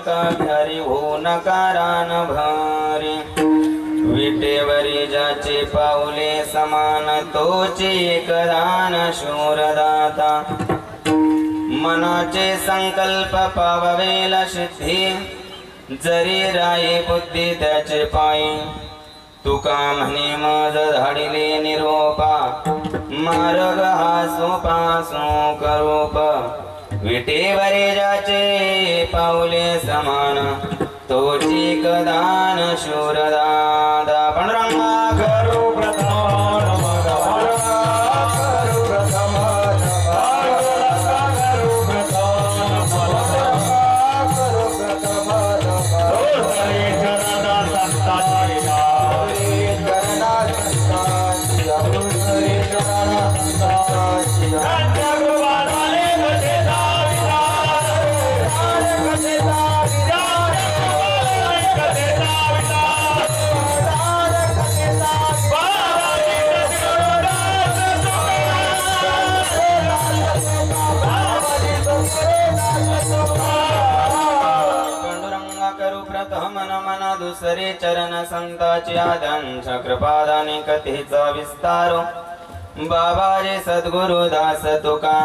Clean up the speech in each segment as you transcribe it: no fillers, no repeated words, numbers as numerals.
बालिका भ्यारी हो नकारान भारी विटेवरी ज्याचे पाऊले समान तोचे एकदान शूरदाता मनाचे संकल्प पाववेल सिद्धी जरी राये बुद्धी त्याचे पायी तुका म्हणे मज धाडिले निरोपा मार्ग हा सोपासो करूप विटेवरे ज्याचे पाऊले समान तोची कदान शूरदादा पांडुरंगा करू दुसरे चरण संताची आदंश कृपादाने कथेचा विस्तारो बाबाजे सद्गुरु दास तुका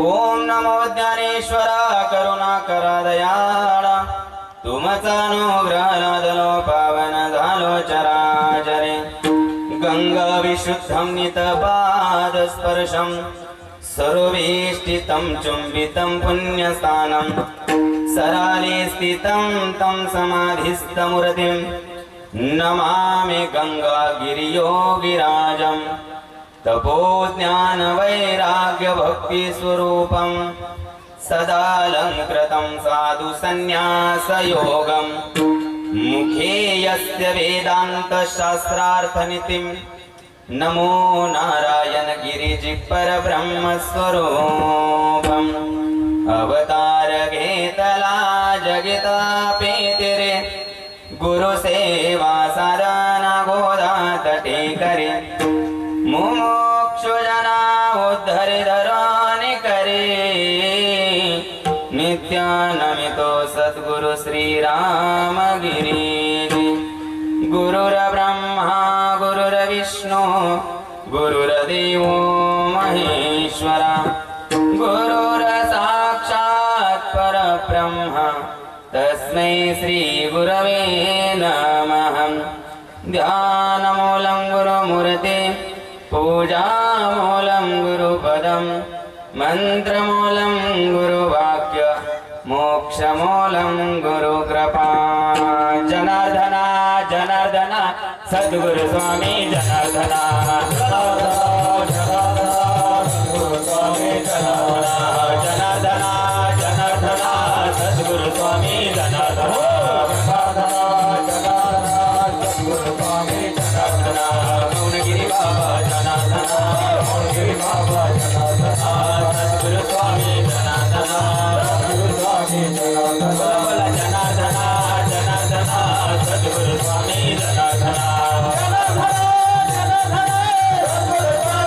ओम नमो ज्ञानेश्वरा करुणा करा दयाळा तुमचा अनुग्रह लादलो पावन झालो चराचरे गंगा विशुद्धं नितपाद स्पर्शं सर्वेष्टितं चुंबितं पुण्यस्थानं सराले स्थितं तं समाधिस्थमूर्तिं नमामि गंगागिरियोगिराजं तपो ज्ञान वैराग्य भक्ति स्वरूपं सदालंकृतं साधु संन्यास योगं मुखे यस्य वेदांत शास्त्रार्थनितिं नमो नारायण गिरिजि परब्रह्म स्वरूपम् अवतार घेतला जगिता पेतिरे गुरु सेवा साधना गोदा तटे करे मुमुक्षु जना उद्धरि धराने करे नित्यानमितो सद्गुरु श्री राम गिरी गुरुर्ब्रह्मा गुरुर्विष्णु गुरुर्देव महेश्वरा गुरुर्साक्षात् परब्रह्म तस्मै श्री गुरवे नमः ध्यानमूलं गुरुमूर्ते पूजामूलं गुरुपदं मन्त्रमूलं गुरुवाक्य मोक्षमूलं गुरुकृपा जनार्दना जनार्दना सद्गुरु स्वामी जनार्दना जनार्दना जनार्दना सद्गुरु स्वामी जनार्दना सद्गुरु स्वामी जनार्दना मौनगिरी बाबा जनार्दना मौनगिरी बाबा जनार्दना सद्गुरु स्वामी जनार्दना सद्गुरु स्वामी जनार्दना जनार्दना जनार्दना सद्गुरु स्वामी जनार्दना जनार्दना जनार्दना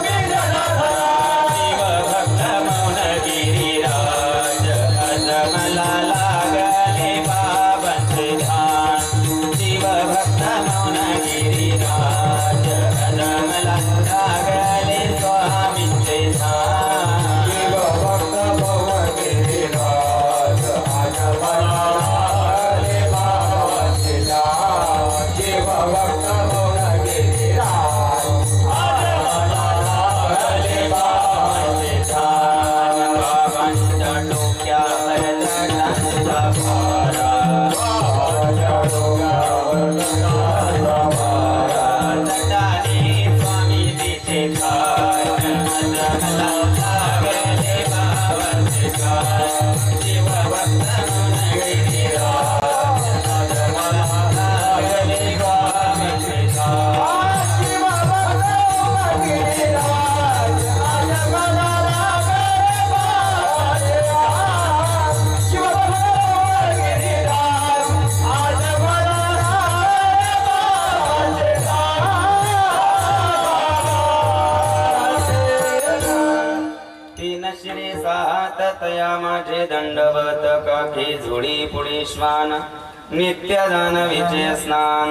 तया माझे दंडवत काखे जोडी पुढे श्वान नित्य जाणविचे स्नान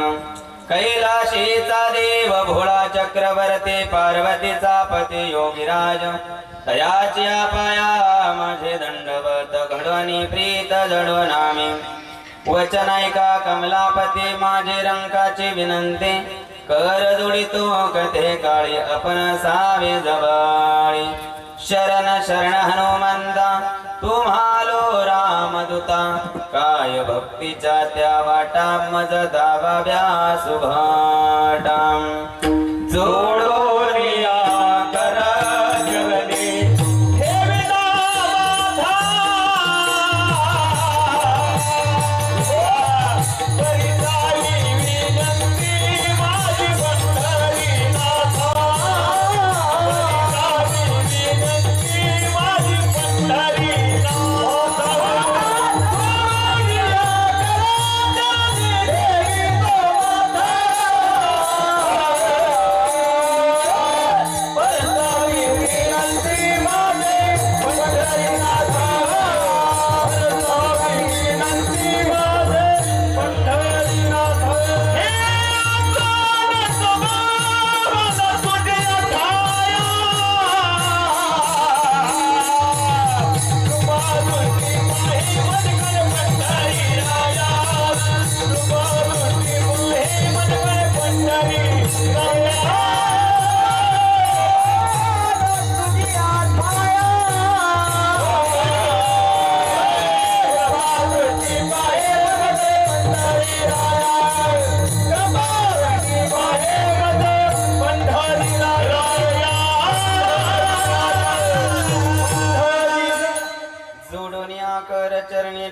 कैलाशीचा देव भोळा चक्रवर्ती पार्वतीचा पती योगीराज तयाची पाया माझे दंडवत घडवणी प्रीत जडवनामी वचनायका कमलापती माझे रंकाची विनंती कर जोडितो कथे काळी आपण सावे जवळी शरण शरण हनुमंता तुम्हालो रामदूता काय भक्तीच्या त्या वाटा मज दाव्या सुभाटाम जोडोनिया कर जगली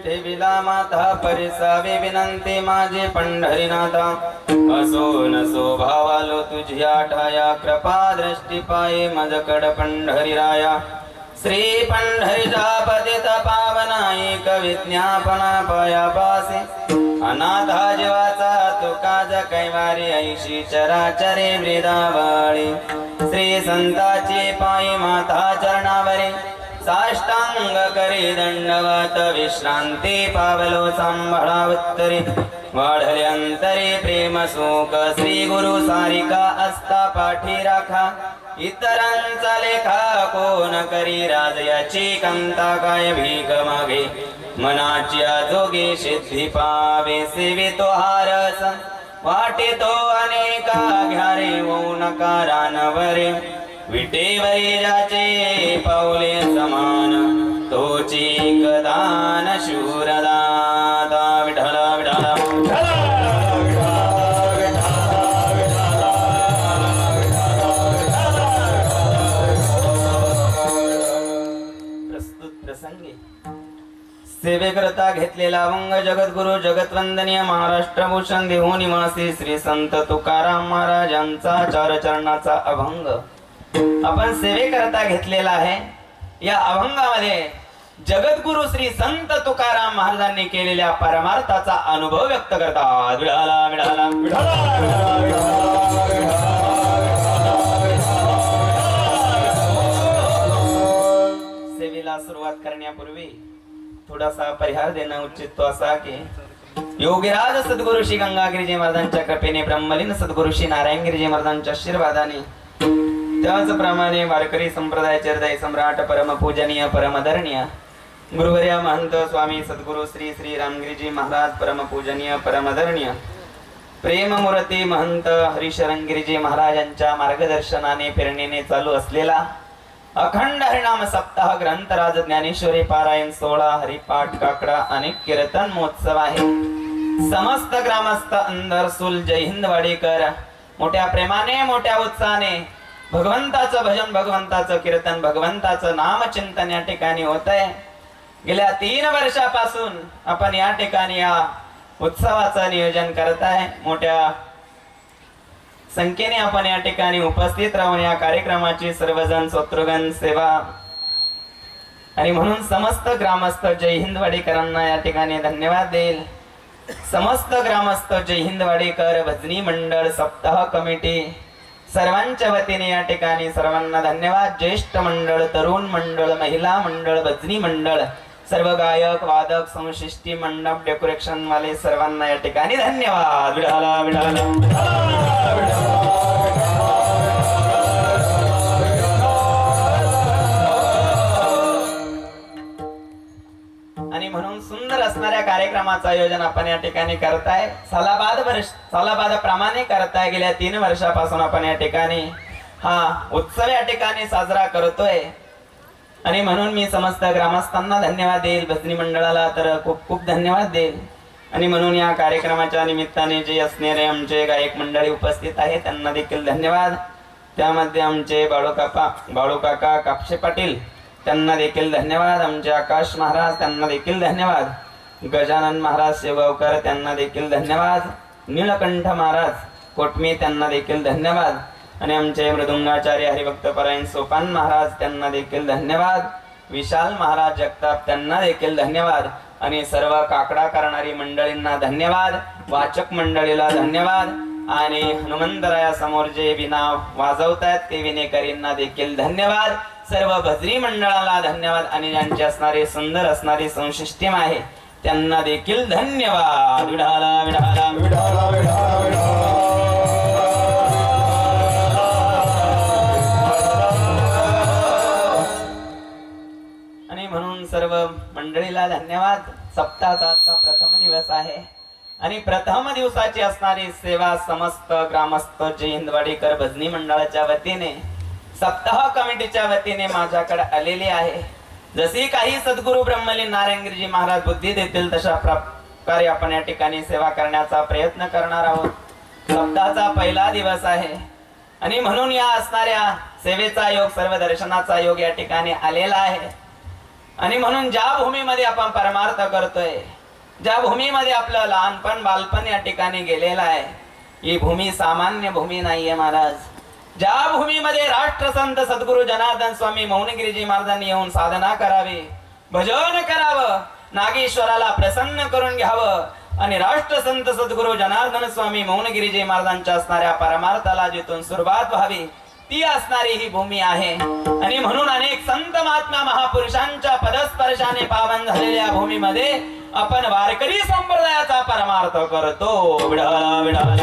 ठेविला माता परिसावे विनंती माझे पंढरीनाथा असो नसो भावालो तुझी आठाया कृपा दृष्टी पाये मजकड पंढरीराया श्री पंढरीचा पतित पावना एक विज्ञापना पाया पासे अनाथा जीवाचा तुकाज कैवारी ऐशी चराचरे वृदावळी श्री संताची पायी माता चरणावरी साष्टांग करी दंडवत विश्रांती पावलो सांभाळा उत्तरी वाढले अंतरी प्रेम सुख श्री गुरु सारिका असता पाठी राखा इतरांचा लेखा कोण करी राजयाची कंता काय भीक मागे मनाची जोगे सिद्धी पावे सेवितो हारस वाटितो अनेका घ्यारे होऊ नका रानवरे विटेवरी जाचे पाऊले समान तोची कदान शूरदाता विठला विठला प्रस्तुत प्रसंगी सेवेकरता घेतलेला अभंग जगद्गुरु जगतवंदनीय महाराष्ट्र भूषण देहू निवासी श्री संत तुकाराम महाराजांचा चारचरणाचा अभंग आपण सेवेकरता घेतलेला आहे। या अभंगामध्ये जगद्गुरु श्री संत तुकाराम महाराजांनी केलेल्या परमार्थाचा अनुभव व्यक्त करतात। विठाला विठाला सेवेला सुरुवात करण्यापूर्वी थोडासा परिहार देणं उचित तो असा की योगीराज सद्गुरु श्री गंगागिरीजी महाराजांच्या कृपेने ब्रह्मलीन सद्गुरु श्री नारायणगिरीजी महाराजांच्या आशीर्वादाने त्याचप्रमाणे वारकरी संप्रदायाचे हृदय सम्राट परम पूजनीय परमधरणीय गुरुवर्य महंत स्वामी सद्गुरु श्री श्री रामगिरीजी महाराज परम पूजनीय परमधरणीय प्रेममूर्ती महंत हरिशरणगिरीजी महाराजांच्या मार्गदर्शनाने प्रेरणेने चालू असलेला अखंड हरिनाम सप्ताह ग्रंथराज ज्ञानेश्वरी पारायण 16 हरिपाठ काकडा आणि कीर्तन महोत्सव आहे। समस्त ग्रामस्थ अंदरसूल जय हिंद वाडीकर मोठ्या प्रेमाने मोठ्या उत्साहाने भगवंताचं भजन भगवंताचं कीर्तन भगवंताचं नामचिंतन या ठिकाणी होत आहे। गेल्या 3 वर्षापासून आपण या ठिकाणी या उत्सवाचं नियोजन करत आहे। मोठ्या संख्येने आपण या ठिकाणी उपस्थित राहून या कार्यक्रमाची सर्वजण स्वतंत्रगण सेवा आणि म्हणून समस्त ग्रामस्थ जय हिंद वाडीकरांना या ठिकाणी धन्यवाद देईल। समस्त ग्रामस्थ जय हिंद वाडीकर भजनी मंडळ सप्ताह कमिटी सर्वांच्या वतीने या ठिकाणी सर्वांना धन्यवाद. ज्येष्ठ मंडळ, तरुण मंडळ, महिला मंडळ, भजनी मंडळ, सर्व गायक वादक, संशिष्टी मंडप, डेकोरेशन वाले सर्वांना या ठिकाणी धन्यवाद. विडाला विडाला आणि म्हणून सुंदर असणाऱ्या कार्यक्रमाचं आयोजन आपण या ठिकाणी करताय. सालाबाद प्रमाणे करताय. गेल्या 3 वर्षापासून आपण या ठिकाणी हा उत्सव या ठिकाणी साजरा करतोय. आणि म्हणून मी समस्त ग्रामस्थांना धन्यवाद देईल, भजनी मंडळाला तर खूप खूप धन्यवाद देईल. आणि म्हणून या कार्यक्रमाच्या निमित्ताने जे असणारे आमचे गायक मंडळी उपस्थित आहे त्यांना देखील धन्यवाद. त्यामध्ये आमचे बाळू काका कापशे पाटील त्यांना देखील धन्यवाद. आमचे आकाश महाराज त्यांना देखील धन्यवाद. गजानन महाराज शेवगावकर त्यांना देखील धन्यवाद. नीलकंठ महाराज कोटमी त्यांना देखील धन्यवाद. आणि आमचे मृदुंगाचार्य हरिभक्तपरायण सोपान महाराज त्यांना देखील धन्यवाद. विशाल महाराज जगताप त्यांना देखील धन्यवाद. आणि सर्व काकडा करणारी मंडळींना धन्यवाद. वाचक मंडळीला धन्यवाद. आणि हनुमंतराया समोर जे विना वाजवतायत ते विनेकरींना देखील धन्यवाद. सर्व भजनी मंडळाला धन्यवाद. आणि ज्यांची असणारी सुंदर असणारी संशिष्टीम आहे त्यांना देखील धन्यवाद. विडाला विडाला विडाला विडाला आणि म्हणून सर्व मंडळीला धन्यवाद. सप्ताहाचा आजचा प्रथम दिवस आहे आणि प्रथम दिवसाची असणारी सेवा समस्त ग्रामस्थ जयंतवाडीकर भजनी मंडळाच्या वतीने सप्ताह कमिटीच्या वतीने माझ्याकडे आलेली आहे. जशी काही सद्गुरु ब्रह्मलीन नारायणगिरीजी महाराज बुद्धी देतील तशा प्रकारे आपण या ठिकाणी सेवा करण्याचा प्रयत्न करणार आहोत. सप्ताहाचा पहिला दिवस आहे आणि म्हणून या असणाऱ्या सेवेचा योग, सर्व दर्शनाचा योग या ठिकाणी आलेला आहे. आणि म्हणून ज्या भूमीमध्ये आपण परमार्थ करतोय, ज्या भूमीमध्ये आपलं लहानपण बालपण या ठिकाणी गेलेलं आहे, ही भूमी सामान्य भूमी नाहीये महाराज. ज्या भूमीमध्ये राष्ट्रसंत सद्गुरु जनार्दन स्वामी मौनगिरीजी महाराजांनी येऊन साधना करावी, भजन करावं, नागेश्वराला प्रसन्न करून घ्यावं आणि राष्ट्रसंत सद्गुरु जनार्दन स्वामी मौनगिरीजी महाराजांच्या असणाऱ्या परमार्थाला जिथून सुरुवात व्हावी ती असणारी ही भूमी आहे. आणि म्हणून अनेक संत महात्मा महापुरुषांच्या पदस्पर्शाने पावन झालेल्या भूमीमध्ये आपण वारकरी संप्रदायाचा परमार्थ करतो. विडाला विडाला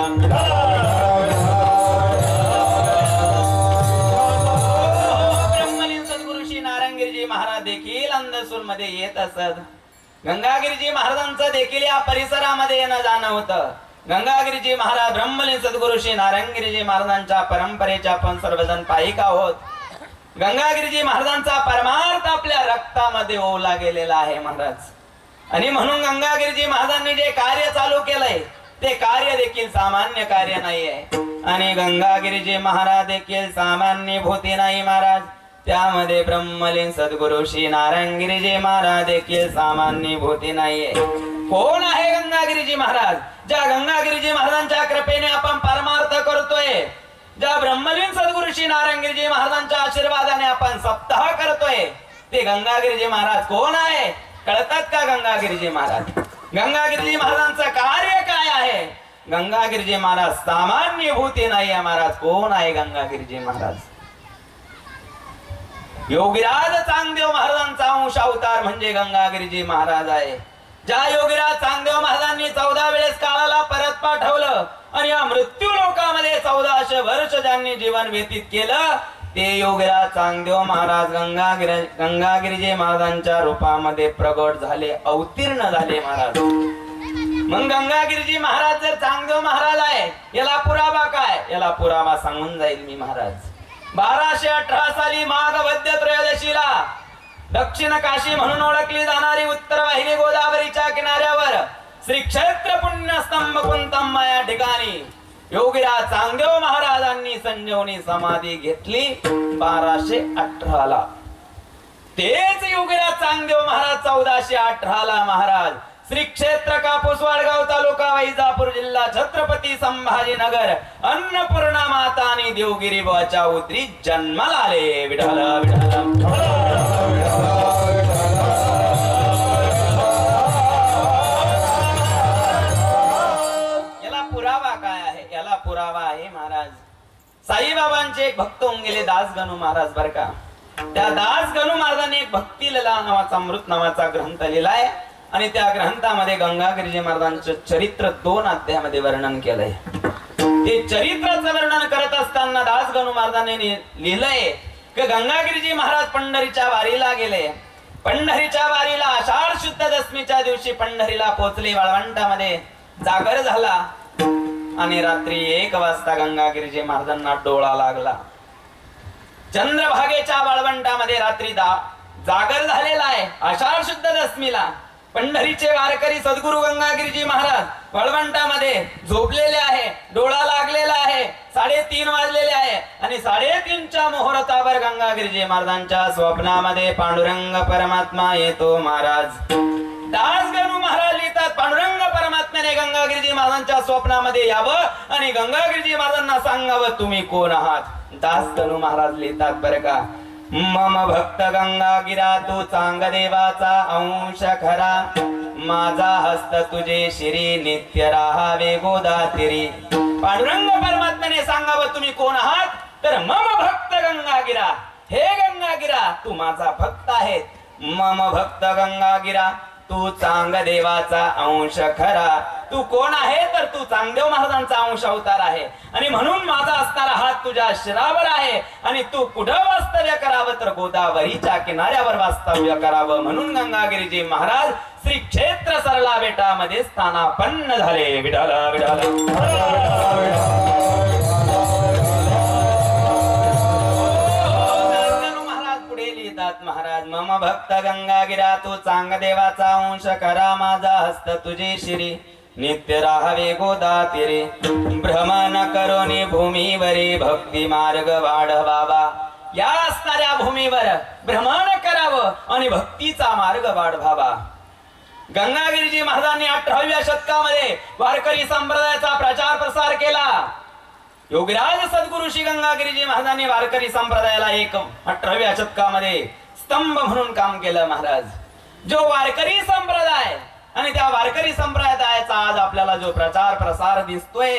ब्रह्मलीन सद्गुरु श्री नारायणगिरीजी महाराज देखील अंधसूर मध्ये येत असत. गंगागिरीजी महाराजांचं देखील या परिसरामध्ये येणं जाणं होतं. गंगागिरीजी महाराज ब्रह्मलीन सद्गुरु श्री नारायणगिरीजी महाराजांच्या परंपरेच्या आपण सर्वजण पायिक आहोत. गंगागिरीजी महाराजांचा परमार्थ आपल्या रक्तामध्ये ओला गेलेला आहे महाराज. आणि म्हणून गंगागिरीजी महाराजांनी जे कार्य चालू केलंय ते कार्य देखील सामान्य कार्य नाहीये. आणि गंगागिरीजी महाराज देखील सामान्य भूती नाही महाराज. त्यामध्ये ब्रह्मलीन सद्गुरु श्री नारायणगिरीजी महाराज देखील सामान्य भूती नाहीये. कोण आहे गंगागिरीजी महाराज? ज्या गंगागिरीजी महाराजांच्या कृपेने आपण परमार्थ करतोय, ज्या ब्रह्मलीन सद्गुरु श्री नारायणगिरीजी महाराजांच्या आशीर्वादाने आपण सप्ताह करतोय, ते गंगागिरीजी महाराज कोण आहे? कळतात का गंगागिरीजी महाराज? गंगागिरीजी महाराजांचं कार्य काय आहे? गंगागिरीजी महाराज सामान्य भूती नाही आहे महाराज. कोण आहे गंगागिरीजी महाराज? योगीराज चांगदेव महाराजांचा अंश अवतार म्हणजे गंगागिरीजी महाराज आहे. ज्या योगीराज चांगदेव महाराजांनी 14 वेळेस काळाला परत पाठवलं आणि या मृत्यू लोकामध्ये 1400 वर्ष ज्यांनी जीवन व्यतीत केलं ते योगीराज चांगदेव महाराज गंगागिरीजी महाराजांच्या रूपामध्ये प्रगट झाले, अवतीर्ण झाले महाराज. मग गंगागिरीजी महाराज जर चांगदेव महाराज आहे, याला पुरावा काय? याला पुरावा सांगून जाईल मी महाराज. 1218 साली माघ वद्य त्रयोदशीला दक्षिण काशी म्हणून ओळखली जाणारी उत्तर वाहिनी गोदावरीच्या किनाऱ्यावर श्री क्षेत्र पुण्यस्तंभ कुंतम या ठिकाणी योगीराज चांगदेव महाराजांनी संजीवनी समाधी घेतली 1218 ला. तेच योगीराज चांगदेव महाराज 1418 ला महाराज श्री क्षेत्र कापूस वाडगाव तालुका वैजापूर जिल्हा छत्रपती संभाजीनगर अन्नपूर्णा माता आणि देवगिरी बुवाच्या उतरी जन्माला आले. विठाला विठाला पुरावा आहे महाराज. साईबाबांचे एक भक्त होऊन गेले दास गणू महाराज बर का. त्या दास गणू महाराजांनी एक भक्ती लीला नावाचा अमृत नावाचा ग्रंथ लिहिलाय आणि त्या ग्रंथामध्ये गंगागिरीजी महाराजांचं चरित्र 2 अध्यायामध्ये वर्णन केलंय. ते चरित्राचं वर्णन करत असताना दास गणू महाराजांनी लिहिलंय की गंगागिरीजी महाराज पंढरीच्या वारीला गेले. पंढरीच्या वारीला आषाढ शुद्ध दशमीच्या दिवशी पंढरीला पोहोचले. वाळवंटामध्ये जागर झाला आणि रात्री 1 वाजता गंगागिरीजी महाराजांना डोळा लागला. चंद्रभागेच्या वाळवंटामध्ये रात्री जागर झालेला आहे. आषाढ शुद्ध दशमीला पंढरीचे वारकरी सद्गुरु गंगागिरीजी महाराज वाळवंटामध्ये झोपलेले आहे. डोळा लागलेला आहे. 3:30 वाजलेले आहे आणि 3:30च्या मुहूर्तावर गंगागिरीजी महाराजांच्या स्वप्नामध्ये पांडुरंग परमात्मा येतो. महाराज दास गणू महाराज लिहितात पांडुरंग परमात्म्याने गंगागिरीजी महाराजांच्या स्वप्नामध्ये यावं आणि गंगागिरीजी महाराजांना सांगावं तुम्ही कोण आहात. दास गणू महाराज लिहितात बरं का, मम भक्त गंगागिरा तू चांग देवाचा अंश खरा, माझा हस्त तुझे शिरी नित्य राहावे गोदातिरी. पांडुरंग परमात्म्याने सांगावं तुम्ही कोण आहात तर मम भक्त गंगागिरा, हे गंगागिरा तू माझा भक्त आहे. मम भक्त गंगागिरा तू चांग देवाचा अंश खरा, तू कोण आहे तर तू चांगदेव महाराजांचा अंश अवतार आहे आणि म्हणून माझा असणारा हात तुझ्या शिरावर आहे आणि तू कुठं वास्तव्य करावं तर गोदावरीच्या किनाऱ्यावर वास्तव्य करावं. म्हणून गंगागिरीजी महाराज श्री क्षेत्र सरला बेटामध्ये स्थानापन्न झाले. विठाला विठाला महाराज मम भक्त गंगागिरा तू चांग देवाचा अंश करा, माझा हस्त तुझे शिरी नित्य राहावे गोदातिरे. भ्रमण करोनी भूमीवरी भक्ती मार्ग वाढवावा, या असणाऱ्या भूमीवर भ्रमण करावं आणि भक्तीचा मार्ग वाढवावा. गंगागिरीजी महाराजांनी 18व्या शतकामध्ये वारकरी संप्रदायाचा प्रचार प्रसार केला. योगीराज सद्गुरु श्री गंगागिरीजी महाराजांनी वारकरी संप्रदायाला 18व्या शतकामध्ये स्तंभ म्हणून काम केलं. महाराज जो वारकरी संप्रदाय आणि त्या वारकरी संप्रदायाचा आज आपल्याला जो प्रचार प्रसार दिसतोय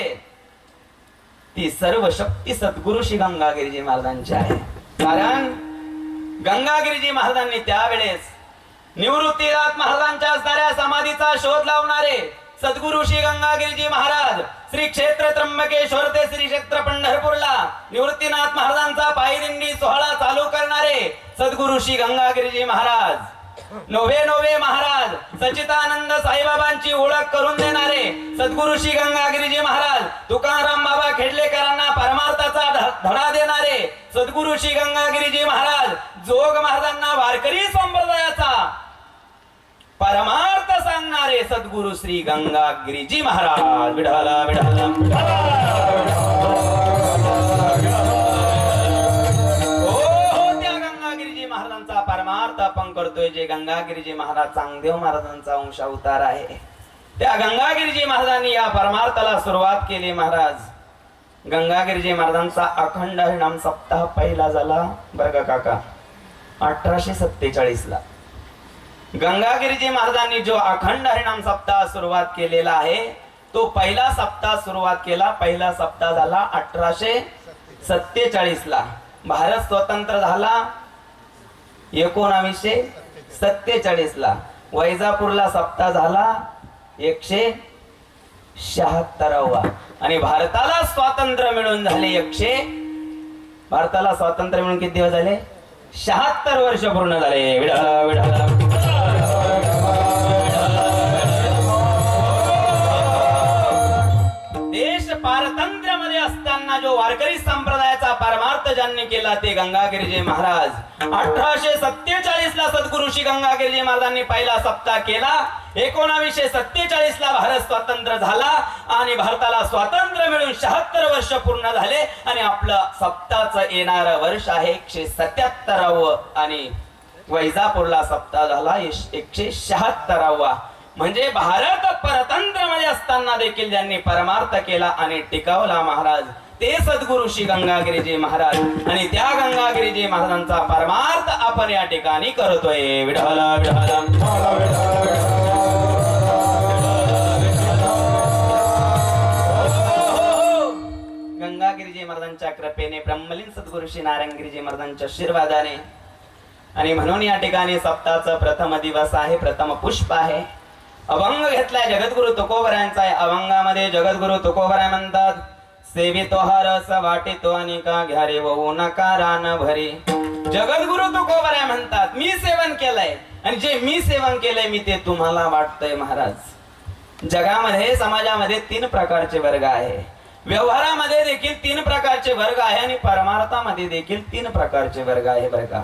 ती सर्व शक्ती सद्गुरु श्री गंगागिरीजी महाराजांची आहे. कारण गंगागिरीजी महाराजांनी त्यावेळेस निवृत्तीनाथ महाराजांच्या असणाऱ्या समाधीचा शोध लावणारे सद्गुरु श्री गंगागिरीजी महाराज श्री क्षेत्र त्र्यंबकेश्वर ते श्री क्षेत्र पंढरपूरला निवृत्तीनाथ महाराजांचा पायदिंडी सोहळा चालू करणारे सद्गुरु श्री गंगागिरीजी महाराज, नोवे महाराज, सच्चिदानंद साईबाबांची ओळख करून देणारे सद्गुरु श्री गंगागिरीजी महाराज, तुकाराम बाबा खेडलेकरांना परमार्थाचा धडा देणारे सद्गुरु श्री गंगागिरीजी महाराज, जोग महाराजांना वारकरी संप्रदायाचा परमार्थ सांगणारे सद्गुरु श्री गंगागिरीजी महाराज. विठाला विठाला त्या गंगागिरीजी महाराजांचा परमार्थ आपण करतोय. जे गंगागिरीजी महाराज चांगदेव महाराजांचा अंश अवतार आहे. त्या गंगागिरीजी महाराजांनी या परमार्थाला सुरुवात केली. महाराज गंगागिरीजी महाराजांचा अखंड हरिनाम सप्ताह पहिला झाला बरं का काका 1847 ला. गंगागिरीजी महाराजांनी जो अखंड हरिनाम सप्ताह सुरुवात केलेला आहे तो पहिला सप्ताह सुरुवात केला. पहिला सप्ताह झाला 1847 ला. भारत स्वतंत्र झाला 1947 ला. वैजापूरला सप्ताह झाला 176वा आणि भारताला स्वातंत्र्य मिळून झाले भारताला स्वातंत्र्य मिळून किती दिवस झाले? 76 वर्ष पूर्ण झाले. विठाला विठाला देश पारतंत्र्यामध्ये असताना जो वारकरी संप्रदायाचा परमार्थ ज्यांनी केला ते गंगागिरीजी महाराज. 1847 ला सद्गुरु श्री गंगागिरीजी महाराजांनी पहिला सप्ताह केला. 1947 ला भारत स्वतंत्र झाला आणि भारताला स्वातंत्र्य मिळून 76 वर्ष पूर्ण झाले आणि आपलं सप्ताहाचं येणारं वर्ष आहे 177वा आणि वैजापूरला सप्ताह झाला 176वा. म्हणजे भारत परतंत्रमध्ये असताना देखील ज्यांनी परमार्थ केला आणि टिकवला महाराज ते सद्गुरु श्री गंगागिरीजी महाराज आणि त्या गंगागिरीजी महाराजांचा परमार्थ आपण या ठिकाणी करतोय. विठाला विठाला गंगागिरीजी महाराजांच्या कृपेने ब्रह्मलीन सद्गुरु श्री नारायणगिरीजी महाराजांच्या आशीर्वादाने आणि म्हणून या ठिकाणी सप्ताहाचा प्रथम दिवस आहे, प्रथम पुष्प आहे. अभंग घेतलाय जगद्गुरु तुकोबरायांचा आहे. अभंगामध्ये जगद्गुरु तुकोबराय म्हणतात, सेवितो हा रस वाटितो अनिका घ्या रे वहू नका रान भरी. जगद्गुरु तुकोबराय म्हणतात, मी सेवन केलंय आणि जे मी सेवन केलंय मी ते तुम्हाला वाटतंय. महाराज, जगामध्ये समाजामध्ये 3 प्रकारचे वर्ग आहे. व्यवहारामध्ये देखील 3 प्रकारचे वर्ग आहे आणि परमार्थामध्ये देखील 3 प्रकारचे वर्ग आहे बरं का.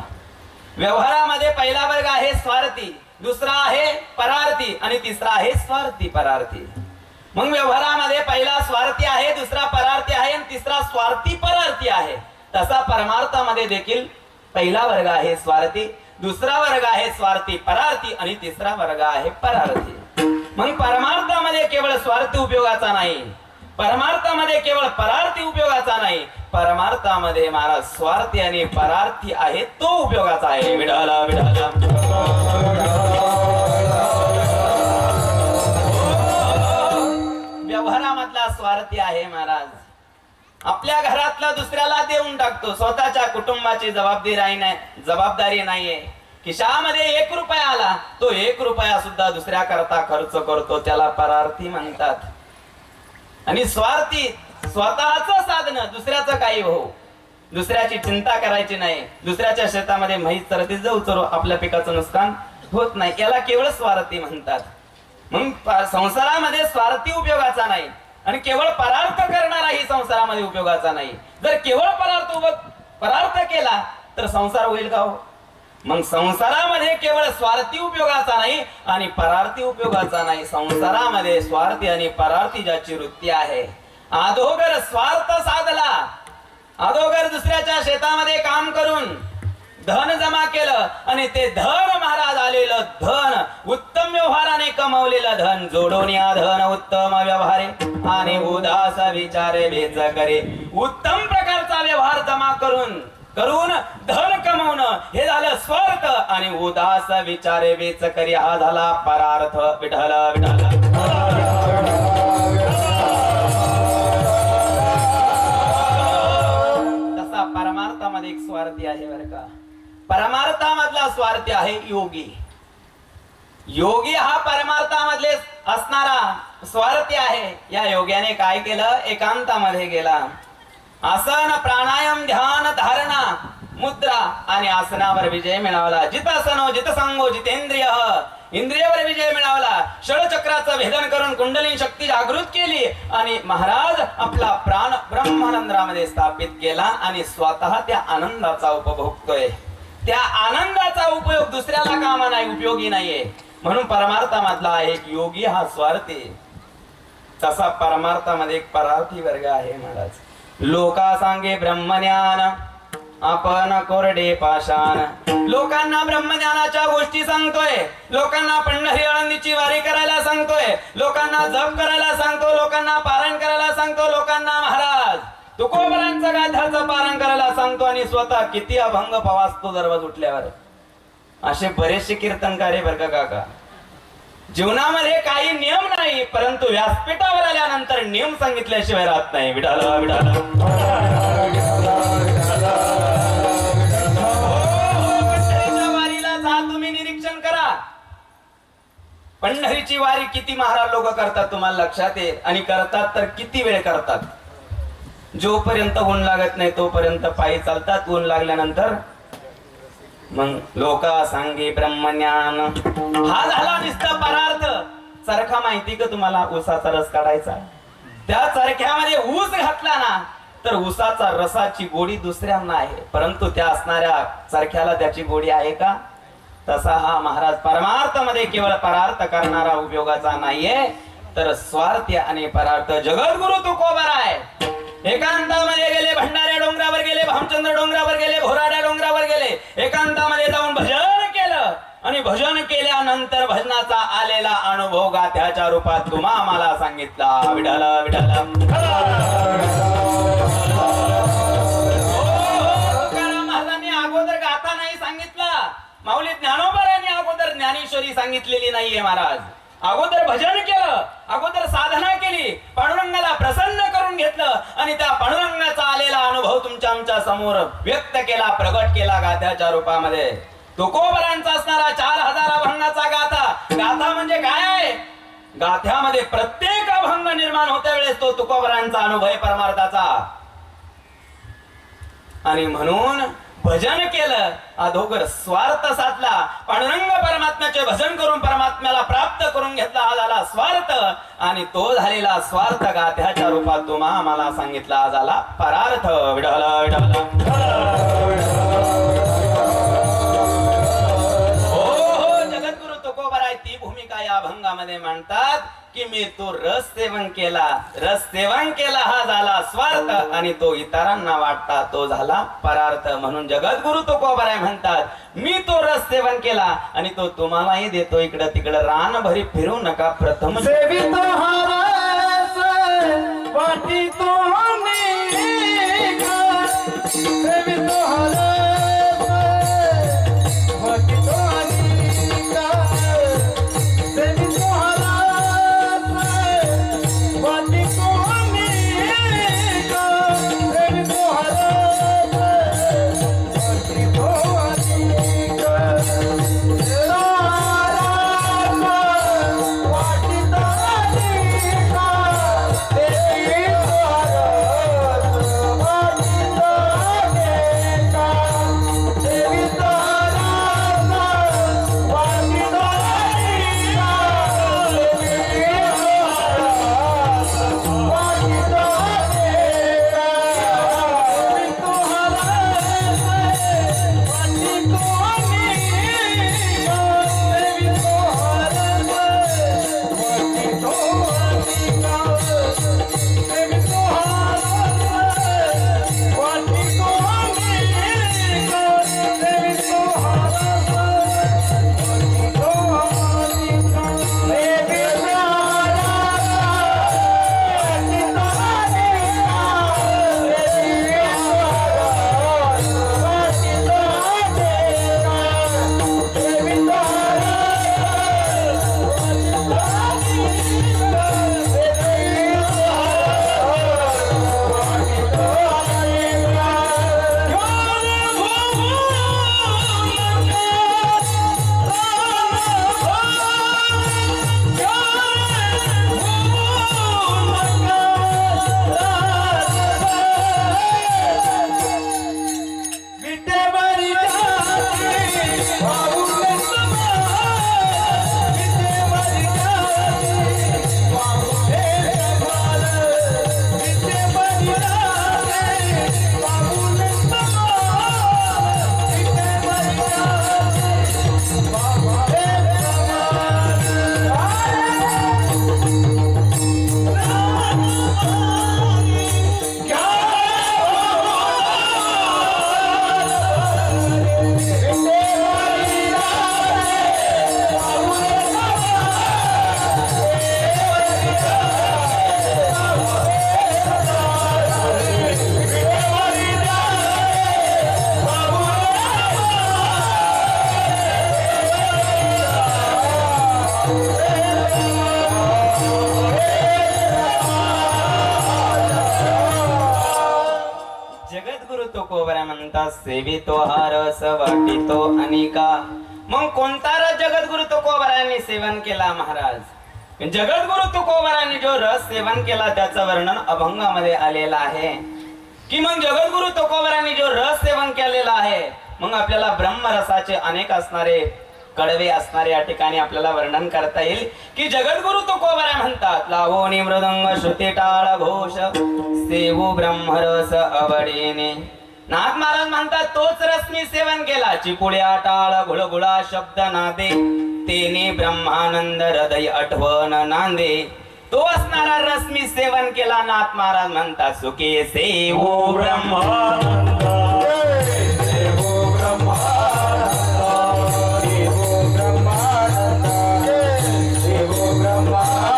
व्यवहारामध्ये पहिला वर्ग आहे स्वार्थी, दुसरा आहे परार्थी आणि तिसरा आहे स्वार्थी परार्थी. मग व्यवहारामध्ये पहिला स्वार्थी आहे, दुसरा परार्थी आहे आणि तिसरा स्वार्थी परार्थी आहे. तसा परमार्थामध्ये देखील पहिला वर्ग आहे स्वार्थी, दुसरा वर्ग आहे स्वार्थी परार्थी आणि तिसरा वर्ग आहे परार्थी. मग परमार्थामध्ये केवळ स्वार्थी उपयोगाचा नाही, परमार्थामध्ये केवळ परार्थी उपयोगाचा नाही, परमार्थामध्ये महाराज स्वार्थी आणि परार्थी आहे तो उपयोगाचा आहे. विडाला विडाला व्यवहारामधला स्वार्थी आहे महाराज. आपल्या घरातला दुसऱ्याला देऊन टाकतो, स्वतःच्या कुटुंबाची जबाबदारी नाहीये. खिशामध्ये 1 रुपया आला, तो 1 रुपया सुद्धा दुसऱ्या करता खर्च करतो, त्याला परार्थी म्हणतात. आणि स्वार्थी स्वतःच साधन, दुसऱ्याचं काही हो, दुसऱ्याची चिंता करायची नाही. दुसऱ्याच्या शेतामध्ये म्हैस चरते जाऊ चरो, आपल्या पिकाचं नुकसान होत नाही, याला केवळ स्वार्थी म्हणतात. मग संसारामध्ये स्वार्थी उपयोगाचा नाही आणि केवळ परार्थ करणाराही संसारामध्ये उपयोगाचा नाही. जर केवळ परार्थ केला तर संसार होईल का हो? मग संसारामध्ये केवळ स्वार्थी उपयोगाचा नाही आणि परार्थी उपयोगाचा नाही. संसारामध्ये स्वार्थी आणि परार्थी ज्याची वृत्ती आहे, अधोगर स्वार्थ साधला, अधोगर दुसऱ्याच्या शेतामध्ये काम करून धन जमा केलं आणि ते धन महाराज आलेलं धन, उत्तम व्यवहाराने कमवलेलं धन, जोडून या धन उत्तम व्यवहारे आणि उदास विचारे वेच करे. उत्तम प्रकारचा व्यवहार जमा करून धन कमवणं हे झालं स्वार्थ आणि उदास विचारे वेच करी हा झाला परार्थ. विठ्ठल विठ्ठल तसा परमार्थामध्ये एक स्वार्थी आहे बरं का. परमार्थामधला स्वार्थी आहे योगी. योगी हा परमार्थामधले असणारा स्वार्थी आहे. या योग्याने काय केलं, एकांतामध्ये गेला, आसन प्राणायाम ध्यान धारणा मुद्रा आणि आसनावर विजय मिळवला. जितासनो जितसंगो जितेंद्रिय, इंद्रियावर विजय मिळवला. षडचक्राचं भेदन करून कुंडलिनी शक्ती जागृत केली आणि महाराज आपला प्राण ब्रह्मानंदामध्ये स्थापित केला आणि स्वतः त्या आनंदाचा उपभोगतोय. त्या आनंदाचा उपयोग दुसऱ्याला कामा नाही, उपयोगी नाहीये. म्हणून परमार्थामधला एक योगी हा स्वार्थी. तसा परमार्थामध्ये एक परार्थी वर्ग आहे महाराज. लोका सांगे ब्रह्मज्ञान आपण कोरडे पाषाण. लोकांना ब्रह्मज्ञानाच्या गोष्टी सांगतोय, लोकांना पंढरी आळंदीची वारी करायला सांगतोय, लोकांना जप करायला सांगतो, लोकांना पारायण करायला सांगतो, लोकांना महाराज तुकोबरांचं गाथाचं पारायण करायला सांगतो आणि स्वतः किती अभंग पवासतो दररोज उठल्यावर. असे बरेचसे कीर्तनकार आहे बरं काका. जीवनामध्ये काही नियम नाही, परंतु व्यासपीठावर आल्यानंतर नियम सांगितल्याशिवाय राहत नाही. विडाला विडाला पंढरीच्या वारीला जा, तुम्ही निरीक्षण करा. पंढरीची वारी किती महाराज लोक करतात तुम्हाला लक्षात येईल, आणि करतात तर किती वेळ करतात. जोपर्यंत ऊन लागत नाही तोपर्यंत पायी चालतात, ऊन लागल्यानंतर मग लोका सांगे ब्रह्मज्ञान हा झाला नुसता परार्थ. चरखा माहिती का तुम्हाला, ऊसाचा रस काढायचा. त्या चरख्यामध्ये ऊस घातला ना तर ऊसाचा रसाची गोडी दुसऱ्यांना आहे, परंतु त्या असणाऱ्या चरख्याला त्याची गोडी आहे का? तसा हा महाराज परमार्थामध्ये केवळ परार्थ करणारा उपयोगाचा नाहीये, तर स्वार्थी आणि परार्थ. जगद्गुरु तुकोबराय एकांतामध्ये गेले, भंडाऱ्या डोंगरावर गेले, भामचंद्र डोंगरावर गेले, भोराड्या डोंगरावर गेले, एकांतामध्ये जाऊन भजन केलं आणि भजन केल्यानंतर भजनाचा आलेला अनुभव गाथ्याच्या रूपात तुम्हा आम्हाला सांगितला. विठाला विठाला तुकाराम महाराजांनी अगोदर गाथा नाही सांगितला, माऊली ज्ञानोबा यांनी अगोदर ज्ञानेश्वरी सांगितलेली नाहीये महाराज. अगोदर भजन केलं, अगोदर साधना केली, पांडुरंगाला प्रसन्न करून घेतलं आणि त्या पांडुरंगाचा आलेला अनुभव तुमच्या आमच्या समोर व्यक्त केला, प्रगट केला गाथ्याच्या रूपामध्ये. तुकोबरांचा असणारा 4000 अभंगाचा गाथा. गाथा म्हणजे काय आहे? गाथ्यामध्ये प्रत्येक अभंग निर्माण होत्या वेळेस तो तुकोबरांचा अनुभव आहे परमार्थाचा. आणि म्हणून भजन केलं, अधोगर स्वार्थ साधला. पांडुरंग परमात्म्याचे भजन करून परमात्म्याला प्राप्त करून घेतला, हा झाला स्वार्थ. आणि तो झालेला स्वार्थ गाथ्याच्या रूपात तुम्हा आम्हाला सांगितला, हा झाला परार्थ. विठ्ठल ती भूमिका या अभंगामध्ये मांडतात की मी तो रस सेवन केला, हा झाला स्वार्थ आणि तो इतरांना वाटता तो झाला परार्थ. म्हणून जगद्गुरु तुकोबराय म्हणतात, मी तो रस सेवन केला आणि तो तुम्हालाही देतो. इकडं तिकडं रान भरी फिरू नका, प्रथम सेवितो हा रस वाटितो अनेका, सेवितो हा रस वाटितो अनेका, सेवितो हा रस वाटितो अनेका, सेवितो हा रस वाटितो अनेका. सेवितो हा रस वाटितो अनेका. मग कोणता रस जगद्गुरु तुकोबरायांनी सेवन केला महाराज? जगद्गुरु तुकोबरायांनी जो रस सेवन केला त्याचं वर्णन अभंगामध्ये आलेलं आहे. की मग जगद्गुरु तुकोबरायांनी जो रस सेवन केलेला आहे, मग आपल्याला ब्रह्मरसाचे अनेक असणारे कडवे असणारे या ठिकाणी आपल्याला वर्णन करता येईल. की जगद्गुरु तुकोबराय म्हणतात, लावोनी मृदंग श्रुती टाळ घोष सेवू ब्रह्मरस आवडीने. नाथ महाराज म्हणतात, तोच रस मी सेवन केला. चिपुड्या टाळ गुळगुळा शब्द नादे तेने ब्रह्मानंद हृदय आठवण नांदे. तो असणारा रस मी सेवन केला. नाथ महाराज म्हणतात, सुखे सेवो ब्रह्मानंद सेवो ब्रह्मानंद सेवो ब्रह्मानंद सेवो ब्रह्मानंद.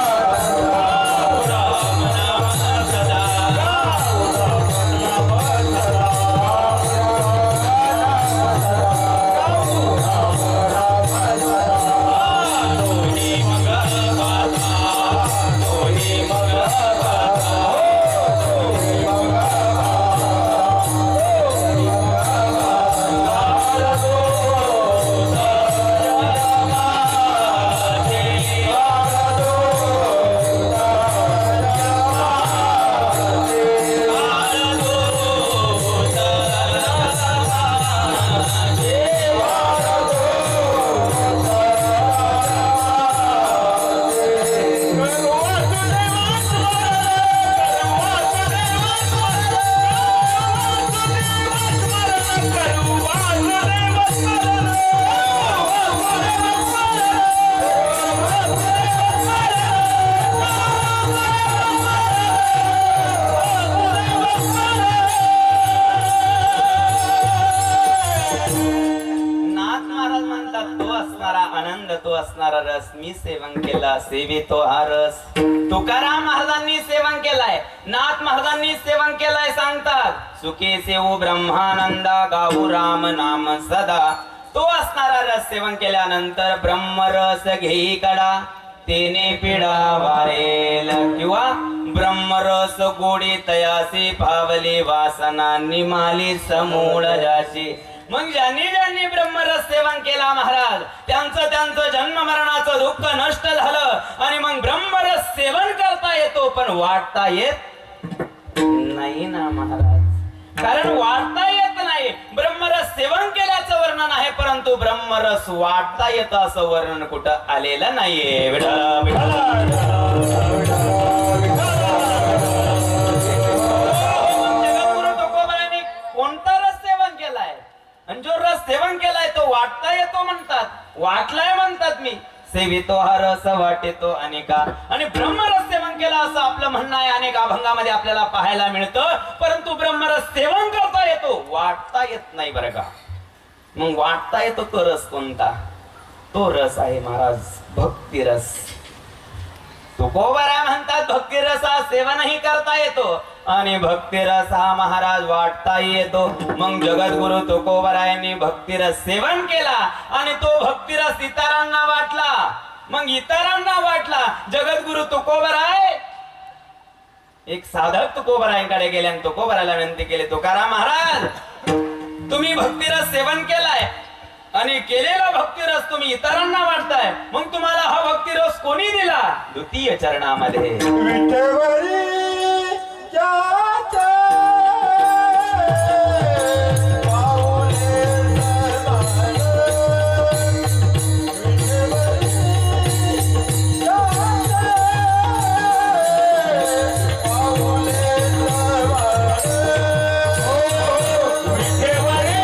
आनंद तो असणारा रस मी सेवन केला, सेवितो हा रस. तुकाराम महाराजांनी सेवन केलाय, नाथ महाराजांनी सेवन केलाय. सांगतात सुखे सेवू ब्रह्मानंदा, गाऊ राम नाम सदा. तो असणारा रस सेवन केल्यानंतर ब्रह्मरस घेई कडा, तेने पिढा वारेल. किंवा ब्रह्मरस गोडी तयासी, पावली वासना निमाली समूळ जाशी. मग ज्यांनी ब्रह्मरस सेवन केला महाराज, त्यांचं जन्म मरणाचं दुःख नष्ट झालं. आणि मग ब्रह्मरस सेवन करता येतो, पण वाटता येत नाही ना महाराज. कारण वाटता येत नाही. ब्रह्मरस सेवन केल्याचं वर्णन आहे, परंतु ब्रह्मरस वाटता येतं असं वर्णन कुठं आलेलं नाहीये. विठ्ठल विठ्ठल जगद्गुरु तुकोबारायांनी कोणता रस सेवन केलाय, आणि जो रस सेवन केलाय तो वाटता येतो म्हणतात, वाटलाय म्हणतात. मी सेवितो हा रस वाटेतो अनेका. आणि ब्रह्मरस सेवन केला असं आपलं म्हणणं आहे, अनेक अभंगामध्ये आपल्याला पाहायला मिळतं. परंतु ब्रह्मरस सेवन करता येतो, वाटता येत नाही बरं का. मग वाटता येतो तो रस कोणता? तो रस आहे महाराज भक्ती रस. तुकोबाराय म्हणतात भक्ती रस हा सेवनही करता येतो, आणि भक्तिरस हा महाराज वाटता येतो. मग जगद्गुरु तुकोबारायांनी भक्तिरस सेवन केला, आणि तो भक्तिरस इतरांना वाटला. मग इतरांना वाटला. जगद्गुरु तुकोबाराय एक साधक तुकोबारायांकडे गेले आणि तुकोबाराला विनंती केली, तुकाराम महाराज तुम्ही भक्तिरस सेवन केलाय, आणि केलेला भक्तिरस तुम्ही इतरांना वाटताय. मग तुम्हाला हा भक्तिरस कोणी दिला? द्वितीय चरणामध्ये विठ्ठवरी जाता पाऊले सरवाळ, विठ्ठवरी जाता पाऊले सरवाळ, विठ्ठवरी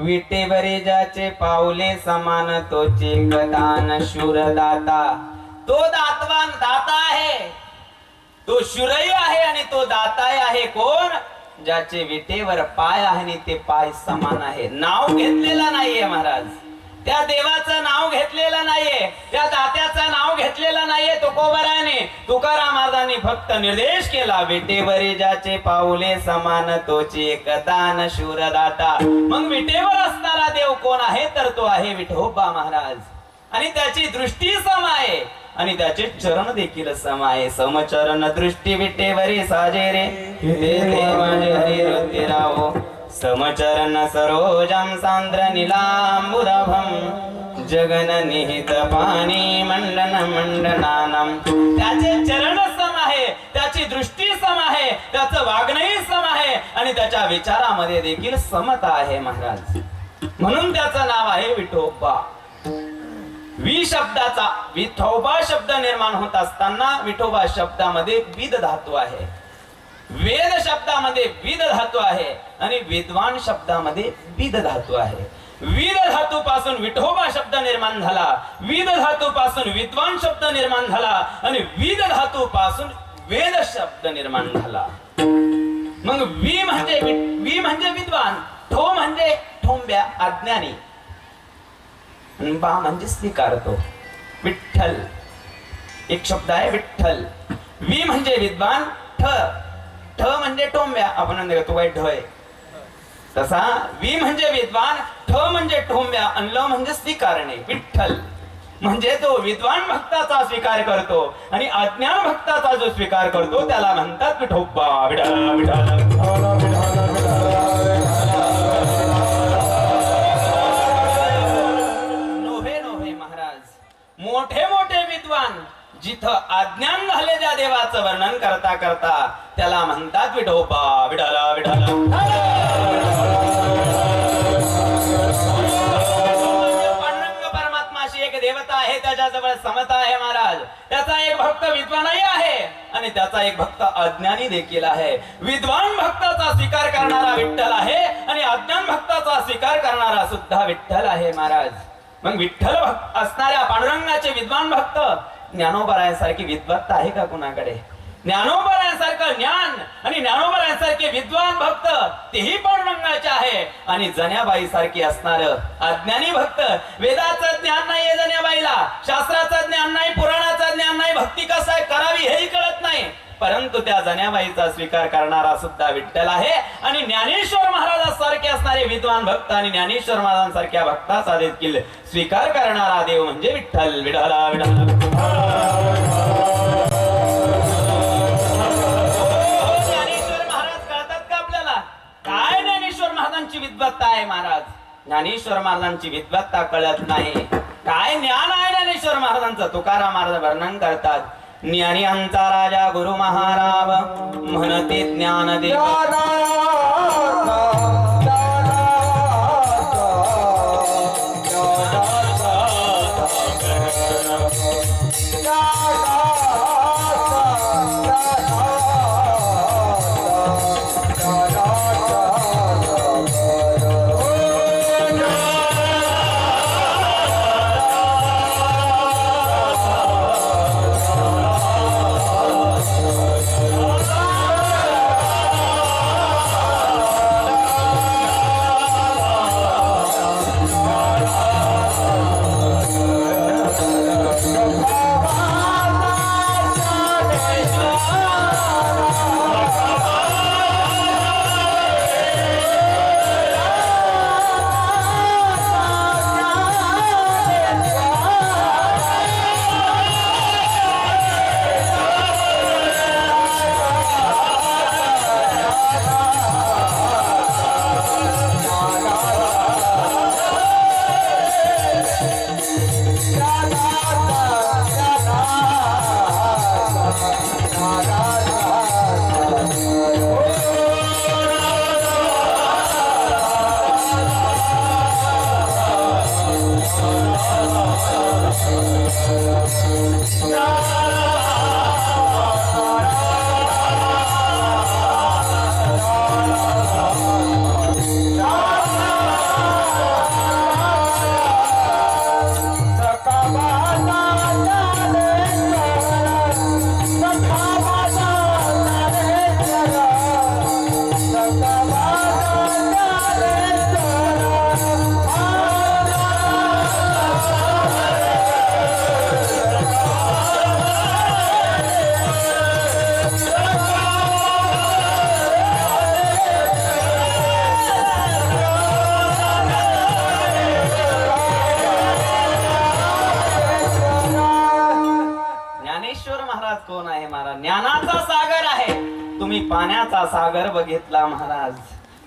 विटेवरी ज्याचे पावले समान तोचे गदान शूरदाता. तो दातवान दाता आहे, तो शूरही आहे आणि तो दाताही आहे. कोण? ज्याचे विटेवर पाय आहे आणि ते पाय समान आहे. नाव घेतलेला नाहीये महाराज, त्या देवाचं नाव घेतलेलं नाहीये, त्या दात्याचं नाव घेतलेलं नाहीये. तुकोबाराने तुकाराम महाराजांनी फक्त निर्देश केला, विटेवरी ज्याचे पाऊले समान तोची एकदान शूरदाता. मग विटेवर असणारा देव कोण आहे? तर तो आहे विठोबा महाराज. आणि त्याची दृष्टी सम आहे आणि त्याचे चरण देखील सम आहे. समचरण दृष्टी विटेवरी साजे रे, माझे हरी राव समचरण सरोजं सांद्र नीलांबुरभं जगन निहित पाणी मंडन मंडनानम. त्याचे चरण सम आहे, त्याची दृष्टी सम आहे, त्याचं वागणंही सम आहे आणि त्याच्या विचारामध्ये देखील समता आहे महाराज. म्हणून त्याचं नाव आहे विठोबा. वि शब्दाचा विठोबा शब्द निर्माण होत असताना विठोबा शब्दामध्ये विद धातू आहे, वेद शब्दामध्ये विद धातू आहे आणि विद्वान शब्दामध्ये विद धातू आहे. विद धातू पासून विठोबा शब्द निर्माण झाला, विद धातू पासून विद्वान शब्द निर्माण झाला आणि विद धातू पासून वेद शब्द निर्माण झाला. मग वि म्हणजे विद्वान, ठो म्हणजे ठोंब्या अज्ञानी, बा म्हणजे स्वीकारतो. विठ्ठल एक शब्द आहे विठ्ठल. वि म्हणजे विद्वान, ठ म्हणजे टोंब्या. आपण म्हणतो तो काय ढ आहे तसा वि म्हणजे विद्वान, ठ म्हणजे ठोंब्या आणि ल म्हणजे स्वीकारणे. विठ्ठल म्हणजे तो विद्वान भक्ताचा स्वीकार करतो आणि अज्ञान भक्ताचा जो स्वीकार करतो त्याला म्हणतात विठोबा. विठ्ठल नोहे महाराज. मोठे मोठे विद्वान जिथं अज्ञान झाले त्या देवाचं वर्णन करता करता त्याला म्हणतात विठोबा. विठ्ठल विठ्ठल परमात्माशी एक देवता आहे, त्याच्याजवळ समता आहे महाराज. त्याचा एक भक्त विद्वानही आहे आणि त्याचा एक भक्त अज्ञानी देखील आहे. विद्वान भक्ताचा स्वीकार करणारा विठ्ठल आहे आणि अज्ञान भक्ताचा स्वीकार करणारा सुद्धा विठ्ठल आहे महाराज. मग विठ्ठल भक्त असणाऱ्या पांडुरंगाचे विद्वान भक्त ज्ञानोबरायांसारखी विद्वत्ता आहे का कुणाकडे? ज्ञानोबरायांसारखं ज्ञान आणि ज्ञानोबरायांसारखे विद्वान भक्त तेही पांडुरंगाचे आहे. आणि जन्याबाई सारखी असणार अज्ञानी भक्त, वेदाचं ज्ञान नाहीये जन्याबाईला, शास्त्राचं ज्ञान नाही, पुराणाचं ज्ञान नाही, भक्ती कसं करावी हेही कळत नाही, परंतु त्या जन्याबाईचा स्वीकार करणारा सुद्धा विठ्ठल आहे. आणि ज्ञानेश्वर महाराजांसारखे असणारे विद्वान भक्त आणि ज्ञानेश्वर महाराजांसारख्या भक्ताचा देखील स्वीकार करणारा देव म्हणजे विठ्ठल. विठ्ठला विठ्ठल विद्वत्ता आहे महाराज. ज्ञानेश्वर महाराजांची विद्वत्ता कळत नाही. काय ज्ञान आहे ज्ञानेश्वर महाराजांचं? तुकाराम महाराज वर्णन करतात. ज्ञानियांचा राजा गुरु महाराज म्हणते ज्ञान देव. कोण आहे महाराज? ज्ञानाचा सागर आहे. तुम्ही पाण्याचा सागर बघितला महाराज,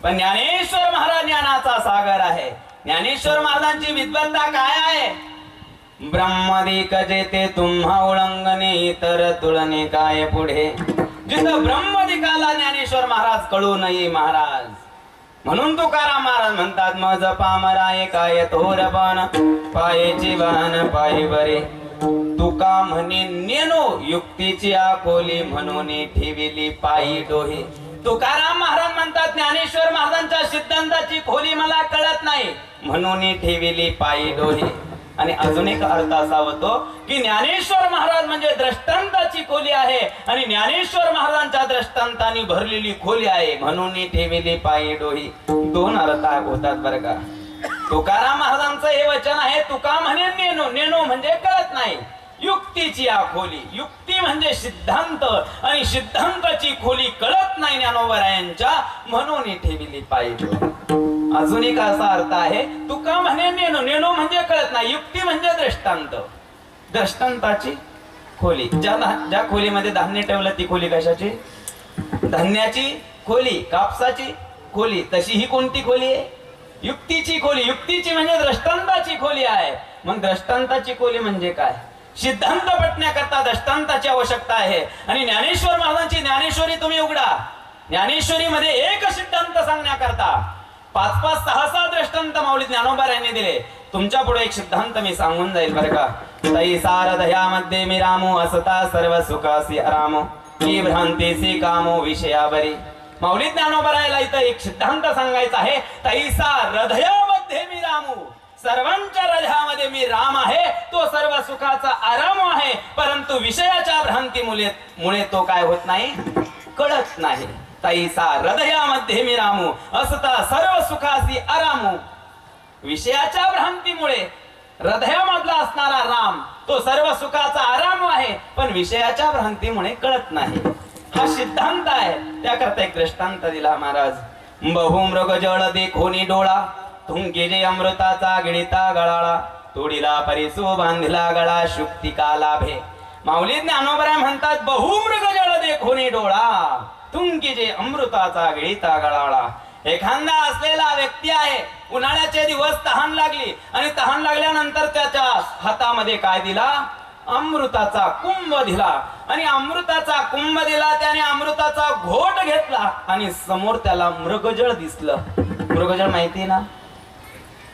पण ज्ञानेश्वर महाराज ज्ञानाचा सागर आहे. ज्ञानेश्वर महाराजांची विद्वत्ता काय आहे? ब्रह्मदिक जेते तुम्हा उल्लंघने इतर तुलने काय पुढे. जिथं ब्रह्मदिकाला ज्ञानेश्वर महाराज कळू नये महाराज. म्हणून तुकाराम महाराज म्हणतात मज पामराये काय थोरपण पायेची वाहन पायी बरे. तुका म्हणे नेनो युक्तीची आकोली म्हणून ठेविली पायी डोहे. तुकाराम महाराज म्हणतात ज्ञानेश्वर महाराजांच्या सिद्धांताची खोली मला कळत नाही म्हणून ठेविली पायी डोहे. आणि अजून एक अर्थ असा होतो की ज्ञानेश्वर महाराज म्हणजे दृष्टांताची खोली आहे आणि ज्ञानेश्वर महाराजांच्या दृष्टांतानी भरलेली खोली आहे म्हणून ठेविली पायी डोही. दोन अर्थ होतात बरं का. तुकाराम महाराजांचं हे वचन आहे तुका म्हणे नेनो. नेनो म्हणजे कळत नाही. युक्तीची खोली. युक्ती म्हणजे सिद्धांत आणि सिद्धांताची खोली कळत नाही ज्ञानोबरायांच्या म्हणून ठेविली पायी डोही. अजून एक असा अर्थ आहे तुका म्हणे नेनो. नेनो म्हणजे कळत नाही. युक्ती म्हणजे दृष्टांत. दृष्टांताची खोली. ज्या खोलीमध्ये धान्य ठेवलं ती खोली कशाची? धान्याची खोली, कापसाची खोली. तशी ही कोणती खोली आहे? युक्तीची खोली. युक्तीची म्हणजे दृष्टांताची खोली आहे. मग दृष्टांताची खोली म्हणजे काय? सिद्धांत पटण्याकरता दृष्टांताची आवश्यकता आहे. आणि ज्ञानेश्वर महाराजांची ज्ञानेश्वरी तुम्ही उघडा. ज्ञानेश्वरी मध्ये एक सिद्धांत सांगण्याकरता 5-5, 6-6 दृष्टांत माऊली ज्ञानोबा यांनी दिले. तुमच्या पुढे एक सिद्धांत मी सांगून जाईल बरं का. तई सारदयामध्ये मी रामो असता सर्व सुखासी रामो ही भ्रांतीसी कामो विषयावरी. माऊली ज्ञानोबा याला इथं एक सिद्धांत सांगायचा आहे. तैसा हृदयामध्ये मी रामू. सर्वांच्या हृदयामध्ये मी राम आहे. तो सर्व सुखाचा आराम आहे. परंतु विषयाच्या भ्रांतीमुळे तो काय होत नाही? कळत नाही. तैसा हृदयामध्ये मी रामू असता सर्व सुखासी आरामू. विषयाच्या भ्रांतीमुळे हृदयामधला असणारा राम तो सर्व सुखाचा आराम आहे पण विषयाच्या भ्रांतीमुळे कळत नाही. हा सिद्धांत आहे. त्याकरता एक दृष्टांत दिला महाराज. बहुमृग जळ देखोनी डोळा तुंके जे अमृताचा गिळिता गळाळा तोडीला परिसू बांधिला गळा शुक्तिका लाभे. माऊली ज्ञानोबा म्हणतात बहुमृग जळ देखोनी डोळा तुंकी जे अमृताचा गिळिता गळाळा. एखादा असलेला व्यक्ती आहे. उन्हाळ्याचे दिवस तहान लागली आणि तहान लागल्यानंतर त्याच्या हातामध्ये काय दिला? अमृताचा कुंभ दिला. आणि अमृताचा कुंभ दिला. त्याने अमृताचा घोट घेतला आणि समोर त्याला मृगजळ दिसलं. मृगजळ माहिती ना?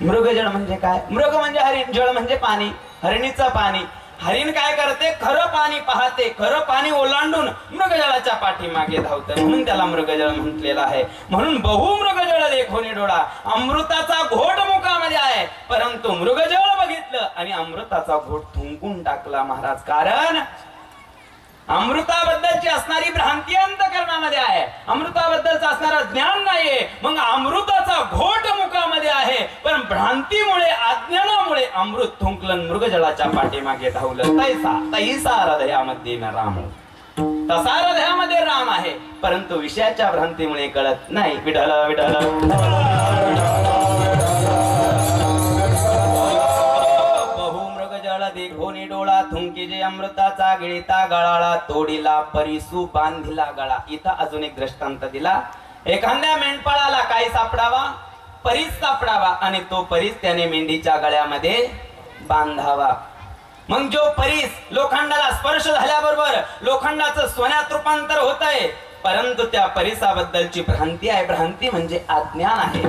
मृगजळ म्हणजे काय? मृग म्हणजे हरिण, जळ म्हणजे पाणी, हरिणीचं पाणी. हरिण काय करते? खरं पाणी पाहते. खरं पाणी ओलांडून मृगजळाच्या पाठीमागे धावते म्हणून त्याला मृगजळ म्हटलेलं आहे. म्हणून बहुमृगजळ देखोनी डोळा. अमृताचा घोट मुखामध्ये आहे परंतु मृगजळ बघितलं आणि अमृताचा घोट थुंकून टाकला महाराज. कारण अमृताबद्दलची असणारी भ्रांती अंतःकरणामध्ये आहे. अमृताबद्दलचं असणारं ज्ञान नाहीये. मग अमृताचा घोट मुखामध्ये आहे पण भ्रांतीमुळे अज्ञानामुळे अमृत थुंकलं मृगजळाच्या पाठीमागे धावलं. तैसा हृदयामध्ये राम. तसा हृदयामध्ये राम आहे परंतु विषयाच्या भ्रांतीमुळे कळत नाही. विठ्ठल विठ्ठल देखोनी डोळा थुंकी जे अमृताचा गिळिता गळाळा तोडीला परिसू बांधिला गळा. इथं अजून एक दृष्टांत दिला. एखाद्या मेंढपाळाला काय सापडावा? परीस सापडावा आणि तो परीस त्याने मेंढीच्या गळ्यामध्ये बांधावा. मग जो परीस लोखंडाला स्पर्श झाल्याबरोबर लोखंडाचं सोन्यात रूपांतर होत आहे परंतु त्या परिसाबद्दलची भ्रांती आहे. भ्रांती म्हणजे अज्ञान आहे.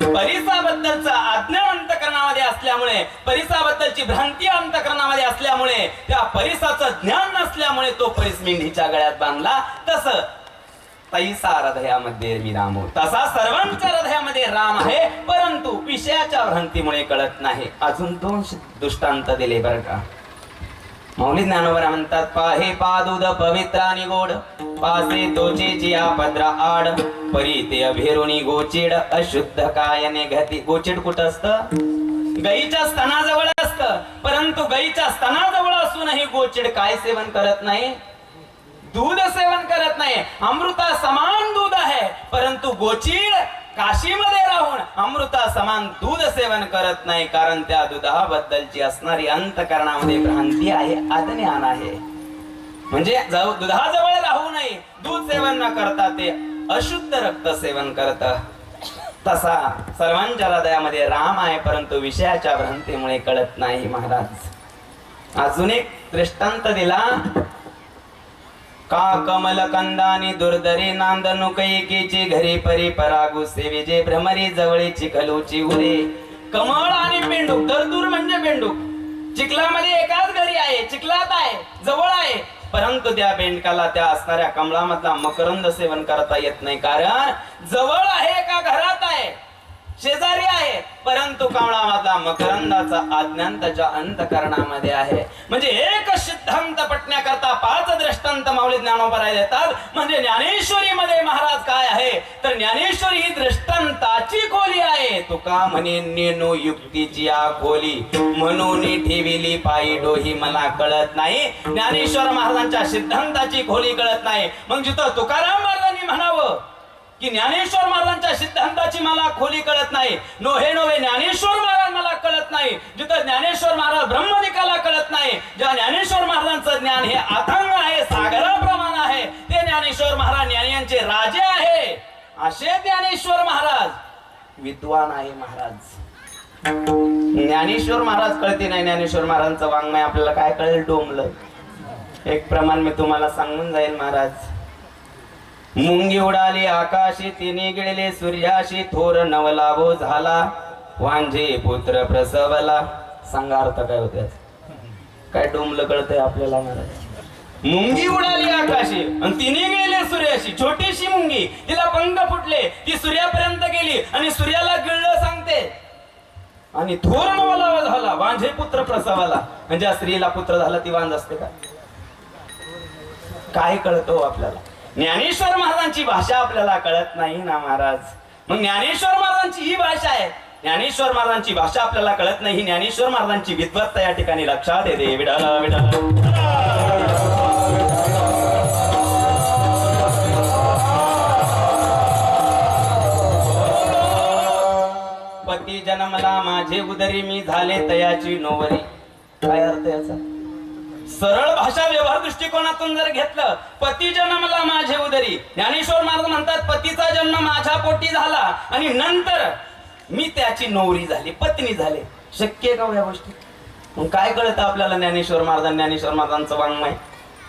परिसाबद्दलचा अज्ञान अंतःकरणामध्ये असल्यामुळे परिसाबद्दलची भ्रांती अंतःकरणामध्ये असल्यामुळे त्या परिसाचं ज्ञान नसल्यामुळे तो परिस मेंढीच्या गळ्यात बांधला. तसं तैसा हृदयामध्ये मी रामो. तसा सर्वांच्या हृदयामध्ये राम आहे परंतु विषयाच्या भ्रांतीमुळे कळत नाही. अजून 2 दृष्टांत दिले बरं का. माऊली ज्ञानोबा म्हणतात पाहे पादुद पवित्र आणि गोड पासे तोचेची पद्रा आड परी ते अभेरुणी गोचिड अशुद्ध कायने घाती. गोचिड कुठं असतं? गाईच्या स्तनाजवळ असतं. परंतु गाईच्या स्तनाजवळ असूनही गोचिड काय सेवन करत नाही? दूध सेवन करत नाही. अमृता समान दूध आहे परंतु गोचिड काशीमध्ये राहून अमृता समान दूध सेवन करत नाही. कारण त्या दुधाबद्दलची असणारी अंतःकरणामध्ये भ्रांती आहे, अज्ञान आहे. म्हणजे दुधाजवळ राहू नये दूध सेवन न करता ते अशुद्ध रक्त सेवन करत. तसा सर्वांच्या हृदयामध्ये राम आहे, परंतु विषयाच्या भ्रांतीमुळे कळत नाही महाराज. अजून एक दृष्टांत दिला. का कमल कंदानी दुर्धरी नांदनु कैकेची घरी परी परागु सेविजे भ्रमरी जवळीची कलूची उरे. कमळ आणि बेंडूक, दरदूर म्हणजे बेंडूक चिखलामध्ये एकाच घरी आहे, चिखलात आहे, जवळ आहे, परंतु त्या बेंडकाला त्या असणाऱ्या कमळामधला मकरंद सेवन करता येत नाही. कारण जवळ आहे का घरात आहे, शेजारी आहे, परंतु कमळामधला मकरंदाचा अज्ञान त्याच्या अंतःकरणामध्ये आहे. म्हणजे एक सिद्धांत पटण्याकरता 5 दृष्टांत माऊली ज्ञानोबा देतात. म्हणजे ज्ञानेश्वरी मध्ये महाराज काय आहे तर ज्ञानेश्वरी ही दृष्टांताची खोली आहे. तुका म्हणे नेनो युक्तीची आ खोली म्हणून ठेविली पायी डोही मला कळत नाही. ज्ञानेश्वर महाराजांच्या सिद्धांताची खोली कळत नाही. मग जिथं तुकाराम महाराजांनी म्हणावं की ज्ञानेश्वर महाराजांच्या सिद्धांताची मला खोली कळत नाही, नोहे नोहे ज्ञानेश्वर महाराज मला कळत नाही. जिथं ज्ञानेश्वर महाराज ब्रह्मनिकाला कळत नाही, ज्या ज्ञानेश्वर महाराजांचं ज्ञान हे अथांग आहे, सागराप्रमाण आहे, ते ज्ञानेश्वर महाराज ज्ञानियांचे राजे आहे. असे ज्ञानेश्वर महाराज विद्वान आहे महाराज. ज्ञानेश्वर महाराज कळते नाही. ज्ञानेश्वर महाराजांचं वाङ्मय आपल्याला काय कळेल, डोंबलं. एक प्रमाण मी तुम्हाला सांगून जाईल महाराज. मुंगी उडाली आकाशी तिने गिळले सूर्याशी थोर नवलाभो झाला वांझे पुत्र प्रसवला. सांगा अर्थ काय होते, काय डोंबलं कळतंय आपल्याला महाराज. मुंगी उडाली आकाशी आणि तिने गिळले सूर्याशी. छोटीशी मुंगी, तिला पंख फुटले, ती सूर्यापर्यंत गेली आणि सूर्याला गिळलं सांगते. आणि थोर नवलाभो झाला वांझे पुत्र प्रसवाला. म्हणजे ज्या स्त्रीला पुत्र झाला ती वांझ असते का? काय कळतो आपल्याला? ज्ञानेश्वर महाराजांची भाषा आपल्याला कळत नाही ना महाराज. मग ज्ञानेश्वर महाराजांची ही भाषा आहे. ज्ञानेश्वर महाराजांची भाषा आपल्याला कळत नाही. ज्ञानेश्वर महाराजांची विद्वत्ता या ठिकाणी लक्षात येते. विठ्ठल विठ्ठल. पती जन्मला माझे उदरी मी झाले तयाची नोवरी. काय अर्थ याचा? सरळ भाषा व्यवहार दृष्टिकोनातून जर घेतलं, पती जन्मला माझे उदरी. ज्ञानेश्वर महाराज म्हणतात पतीचा जन्म माझ्या पोटी झाला आणि नंतर मी त्याची नवरी झाली, पत्नी झाले. शक्य का या गोष्टी? मग काय कळतं आपल्याला ज्ञानेश्वर महाराज, ज्ञानेश्वर महाराजांचं वाङ्मय?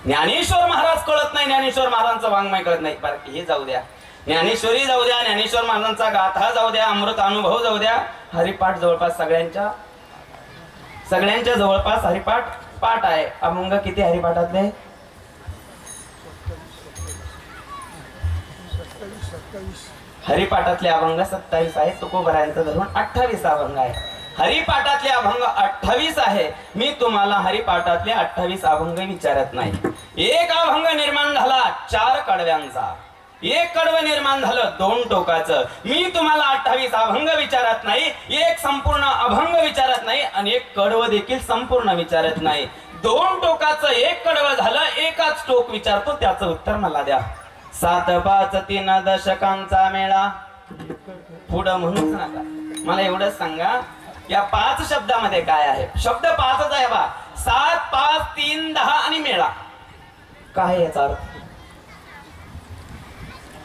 ज्ञानेश्वर महाराज कळत नाही, ज्ञानेश्वर महाराजांचं वाङ्मय कळत नाही. बरं हे जाऊ द्या, ज्ञानेश्वरी जाऊ द्या, ज्ञानेश्वर महाराजांचा गाथा जाऊ द्या, अमृत अनुभव जाऊ द्या. हरिपाठ जवळपास सगळ्यांच्या जवळपास हरिपाठ पाठ आहे. अभंग किती हरिपाठातले? हरिपाठातले अभंग 27 आहे. तुकोबरायांचं धरून 28 अभंग आहे. हरिपाठातले अभंग 28 आहे. मी तुम्हाला हरिपाठातले 28 अभंग विचारत नाही. एक अभंग निर्माण झाला 4 कडव्यांचा, एक कडवं निर्माण झालं 2 टोकाचं. मी तुम्हाला 28 अभंग विचारत नाही, एक संपूर्ण अभंग विचारत नाही आणि एक कडवं देखील संपूर्ण विचारत नाही. 2 टोकाचं एक कडवं झालं, एकाच टोक विचारतो, त्याचं उत्तर मला द्या. 7 5 3 दशकांचा मेळा. पुढं म्हणूच नका, मला एवढंच सांगा या 5 शब्दामध्ये काय आहे. शब्द 5च आहे बा. 7 5 3 10 आणि मेळा. काय याचा अर्थ?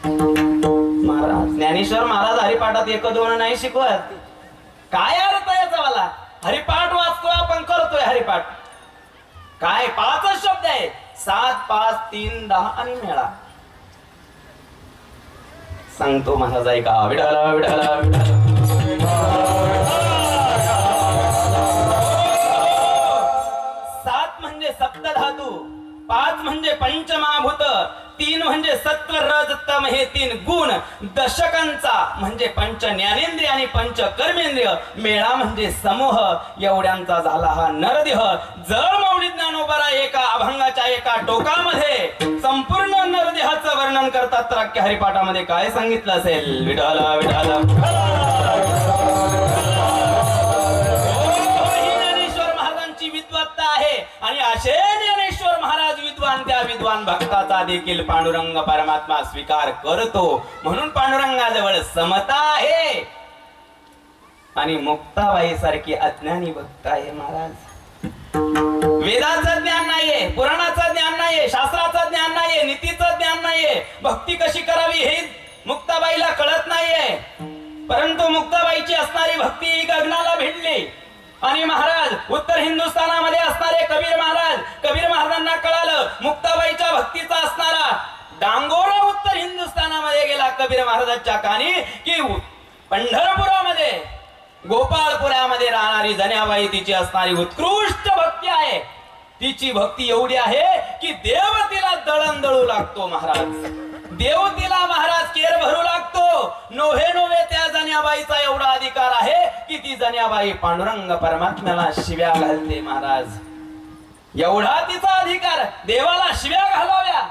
महाराज ज्ञानेश्वर महाराज हरिपाठात 1 2 नाही शिकवत. काय अर्थ याचा मला? हरिपाठ वाचतोय आपण, करतोय हरिपाठ. काय 5च शब्द आहे. 7 5 3 10 आणि मेळा. सांगतो महाराज ऐका. विठ्ठल विठ्ठल विठ्ठल. 7 म्हणजे सप्तधातू, 5 म्हणजे पंचमहाभूत, 3 म्हणजे सत्व रज तम हे 3 गुण. दशकांचा म्हणजे पंच ज्ञानेंद्रिय आणि पंच कर्मेंद्रिय. मेळा म्हणजे समूह. एवढ्यांचा झाला हा नरदेह. जर माऊली ज्ञानोबा एका अभंगाच्या एका टोकामध्ये संपूर्ण नरदेहाचं वर्णन करतात तर अख्ख्या हरिपाठामध्ये काय सांगितलं असेल? विठ्ठल विठ्ठल. ज्ञानेश्वर महाराजांची विद्वत्ता आहे आणि असे ज्ञानेश्वर महाराज विद्वान, त्या विद्वान भक्ताचा देखील पांडुरंग परमात्मा स्वीकार करतो. म्हणून पांडुरंगाजवळ समता आहे आणि मुक्ताबाई सारखी अज्ञानी भक्त आहे महाराज. वेदाचं ज्ञान नाहीये, पुराणाचं ज्ञान नाहीये, शास्त्राचं ज्ञान नाहीये, नीतीचं ज्ञान नाहीये, भक्ती कशी करावी हे मुक्ताबाईला कळत नाहीये. परंतु मुक्ताबाईची असणारी भक्ती गगनाला भिडली आणि महाराज उत्तर हिंदुस्थानामध्ये असणारे कबीर महाराजांना कळालं मुक्ताबाईच्या भक्तीचा असणारा डांगोरा उत्तर हिंदुस्थानामध्ये गेला कबीर महाराजांच्या कानी की पंढरपुरामध्ये गोपाळपुरामध्ये राहणारी जन्याबाई तिची असणारी उत्कृष्ट भक्ती आहे. तिची भक्ती एवढी आहे की देव तिला दळण लागतो महाराज. देव तिला महाराज केर भरू लागतो. नोहे त्या जन्याबाईचा एवढा अधिकार आहे की ती जन्याबाई पांडुरंग परमात्म्याला शिव्या घालते महाराज. एवढा तिचा अधिकार, देवाला शिव्या घालाव्या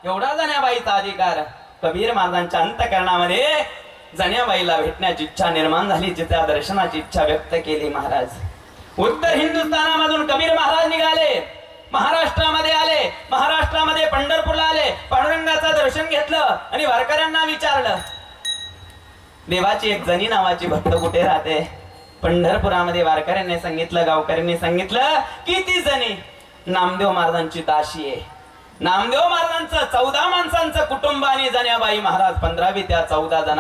एवढा जन्याबाईचा अधिकार. कबीर महाराजांच्या अंतःकरणामध्ये जन्याबाईला भेटण्याची इच्छा निर्माण झाली. त्या दर्शनाची इच्छा व्यक्त केली महाराज. उत्तर हिंदुस्थानामधून कबीर महाराज निघाले, महाराष्ट्रामध्ये आले. महाराष्ट्रामध्ये पंढरपूरला आले, पांडुरंगाचं दर्शन घेतलं आणि वारकऱ्यांना विचारलं देवाची एक जनी नावाची भक्त कुठे राहते. पंढरपुरामध्ये वारकऱ्यांनी सांगितलं, गावकऱ्यांनी सांगितलं की ती जनी नामदेव महाराजांची दाशी आहे. नामदेव महाराजांचं 14 माणसांचं कुटुंब आणि जन्याबाई महाराज 15वी त्या 14 जण.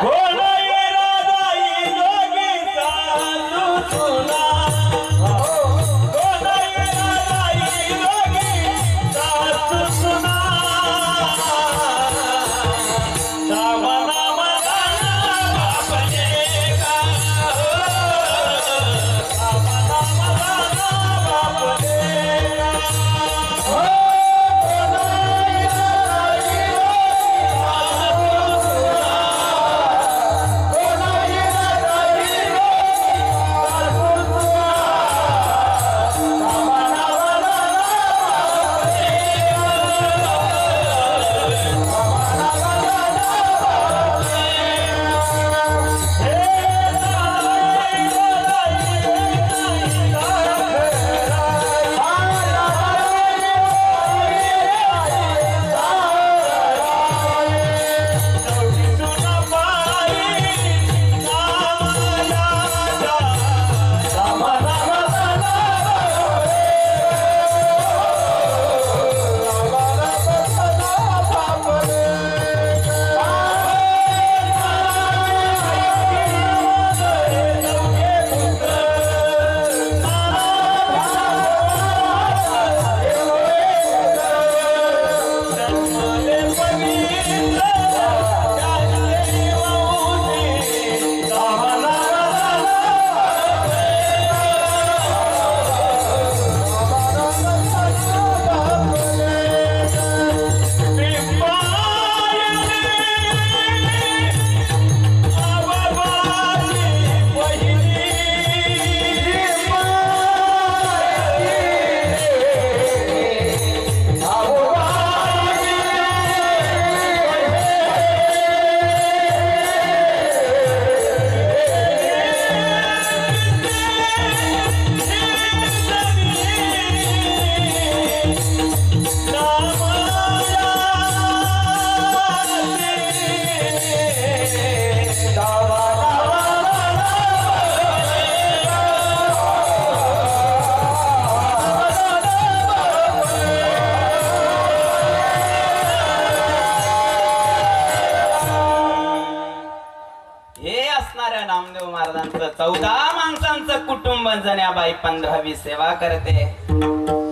नामदेव महाराजांचं 14 माणसांचं कुटुंब जन्याबाई 15वी सेवा करते.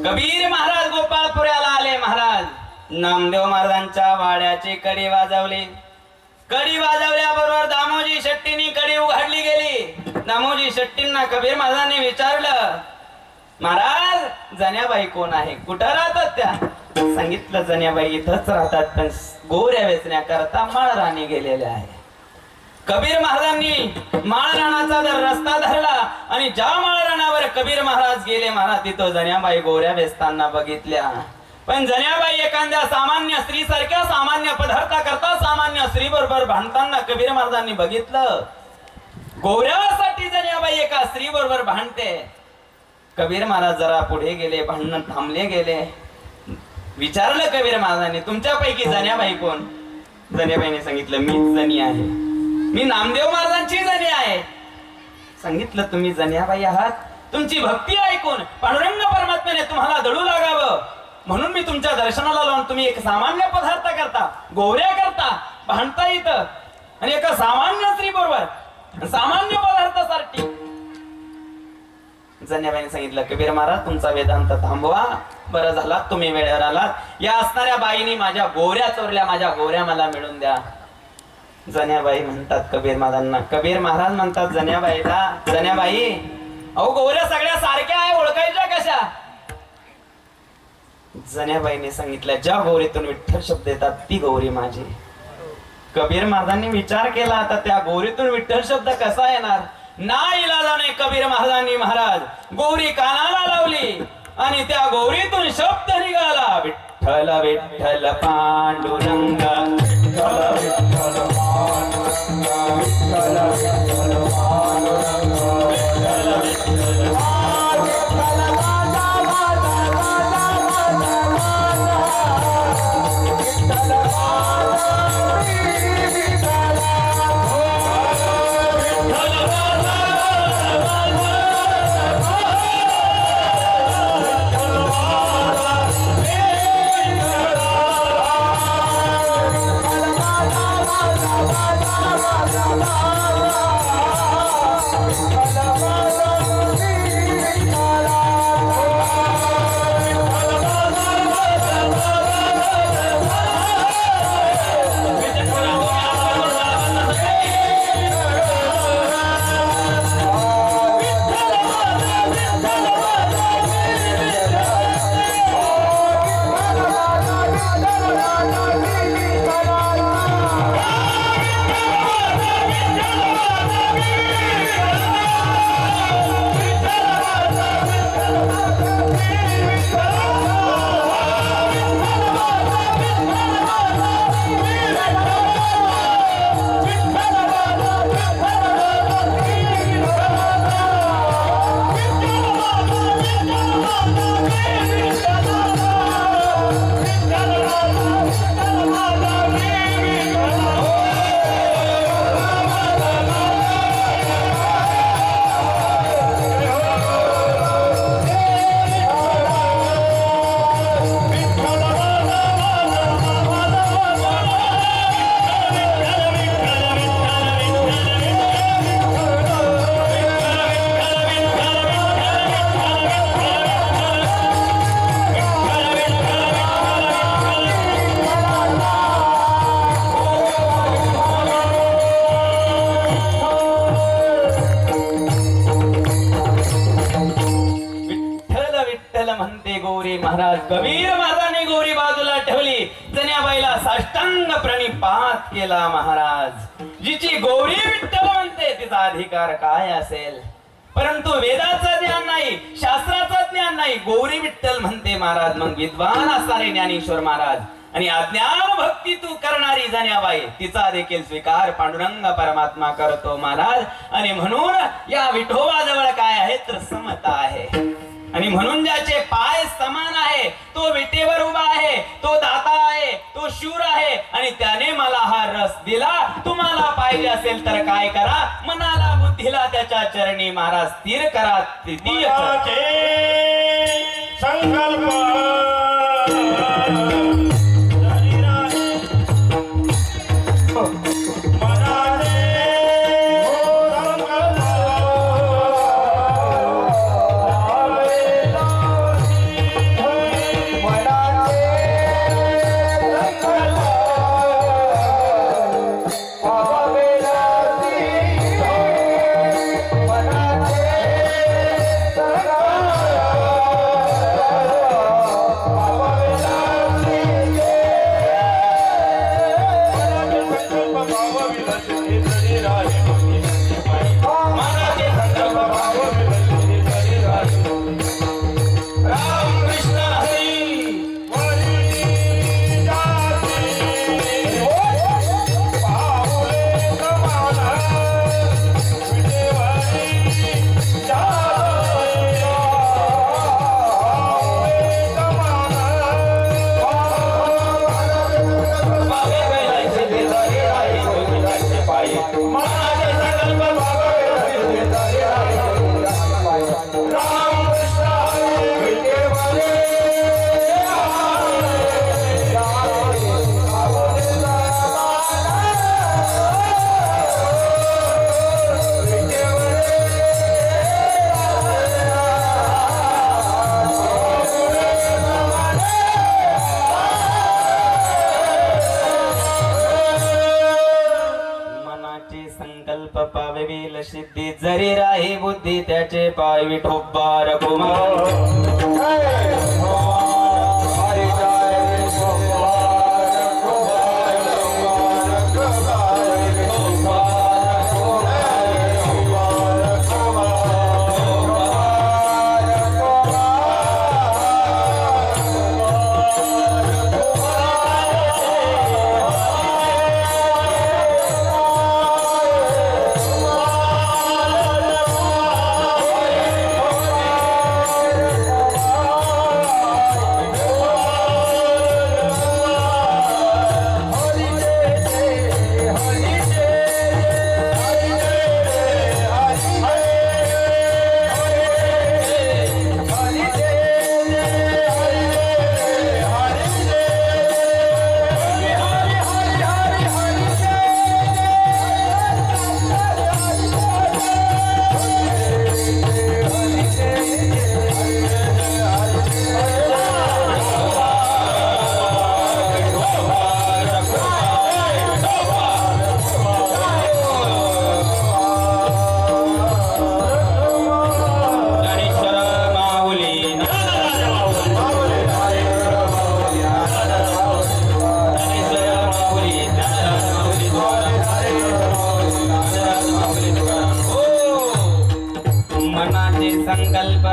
कबीर महाराज गोपाळपुऱ्याला आले. महाराज नामदेव महाराजांच्या वाड्याची कडी वाजवली. कडी वाजवल्याबरोबर दामोजी शेट्टींनी कडी उघडली गेली. दामोजी शेट्टींना कबीर महाराजांनी विचारलं महाराज जन्याबाई कोण आहे, कुठं राहतात त्या. सांगितलं जन्याबाई इथंच राहतात, पण गोऱ्या वेचण्याकरता माळराणी गेलेल्या आहे. कबीर महाराजांनी माळराणाचा जर रस्ता धरला आणि ज्या माळराणावर कबीर महाराज गेले महाराज तिथं जन्याबाई गोऱ्या वेचताना बघितल्या. पण जन्याबाई एखाद्या सामान्य स्त्री सारख्या सामान्य पदार्थाकरता सामान्य स्त्री बरोबर भांडताना कबीर महाराजांनी बघितलं. गोऱ्यासाठी जन्याबाई एका स्त्री बरोबर भांडते. कबीर महाराज जरा पुढे गेले, भांडण थांबले गेले. विचारलं कबीर महाराजांनी तुमच्यापैकी जन्याबाई कोण. जन्याबाईने सांगितलं मीच जनी आहे, मी नामदेव महाराजांची जनी आहे. सांगितलं तुम्ही जन्याबाई आहात, तुमची भक्ती ऐकून पांडुरंग परमात्म्याने तुम्हाला दळू लागावं म्हणून मी तुमच्या दर्शनाला लावून तुम्ही एक सामान्य पदार्थ करता, गोऱ्या करता, भांडता येतं आणि एका सामान्य स्त्री बरोबर सामान्य पदार्थासाठी. जण्याबाईने सांगितलं, कबीर महाराज तुमचा वेदांत थांबवा. बरं झाला तुम्ही वेळेवर आलात. या असणाऱ्या बाईनी माझ्या गोऱ्या चोरल्या, माझ्या गोऱ्या मला मिळून द्या. जण्याबाई म्हणतात कबीर महाराजांना, कबीर महाराज म्हणतात जण्याबाईला, जण्याबाई अहो गोऱ्या सगळ्या सारख्या आहे, ओळखायच्या कशा? जण्याबाईने सांगितलं, ज्या गौरीतून विठ्ठल शब्द येतात ती गौरी माझी. कबीर महाराजांनी विचार केला, आता त्या गौरीतून विठ्ठल शब्द कसा येणार? नाईलाजाने कबीर महाराजांनी महाराज गौरी कानाला लावली आणि त्या गौरीतून शब्द निघाला, विठ्ठल विठ्ठल पांडुरंग, विठ्ठल विठ्ठल पांडुरंग, विठ्ठल विठ्ठल पांडुरंग, विठ्ठल विठ्ठल विठ्ठल माझा माझा माझा माझा माझा, विठ्ठल माझा मी विठ्ठला, विठ्ठल माझा महाराज. कबीर महाराजांनी गौरी बाजूला ठेवली, जण्याबाईला साष्टांग प्रणिपात केला. महाराज, जिची गौरी विठ्ठल म्हणते तिचा अधिकार काय असेल? परंतु वेदाचं ज्ञान नाही, शास्त्राचं ज्ञान नाही, गौरी विठ्ठल म्हणते महाराज. मग विद्वान असणारे ज्ञानेश्वर महाराज आणि अज्ञान भक्ती तू करणारी जण्याबाई, तिचा देखील स्वीकार पांडुरंग परमात्मा करतो महाराज. आणि म्हणून या विठोबाजवळ काय आहे तर समता आहे. आणि म्हणून ज्याचे पाय समान आहे तो विटेवर उभा आहे, तो दाता आहे, तो शूर आहे. आणि त्याने मला हा रस दिला. तुम्हाला पाहिजे असेल तर काय करा, मनाला बुद्धीला त्याच्या चरणी महाराज स्थिर करा. तृतीय संकल्प सिद्धी जरी राही बुद्धी त्याचे पाय विठोबार कुमार संकल्प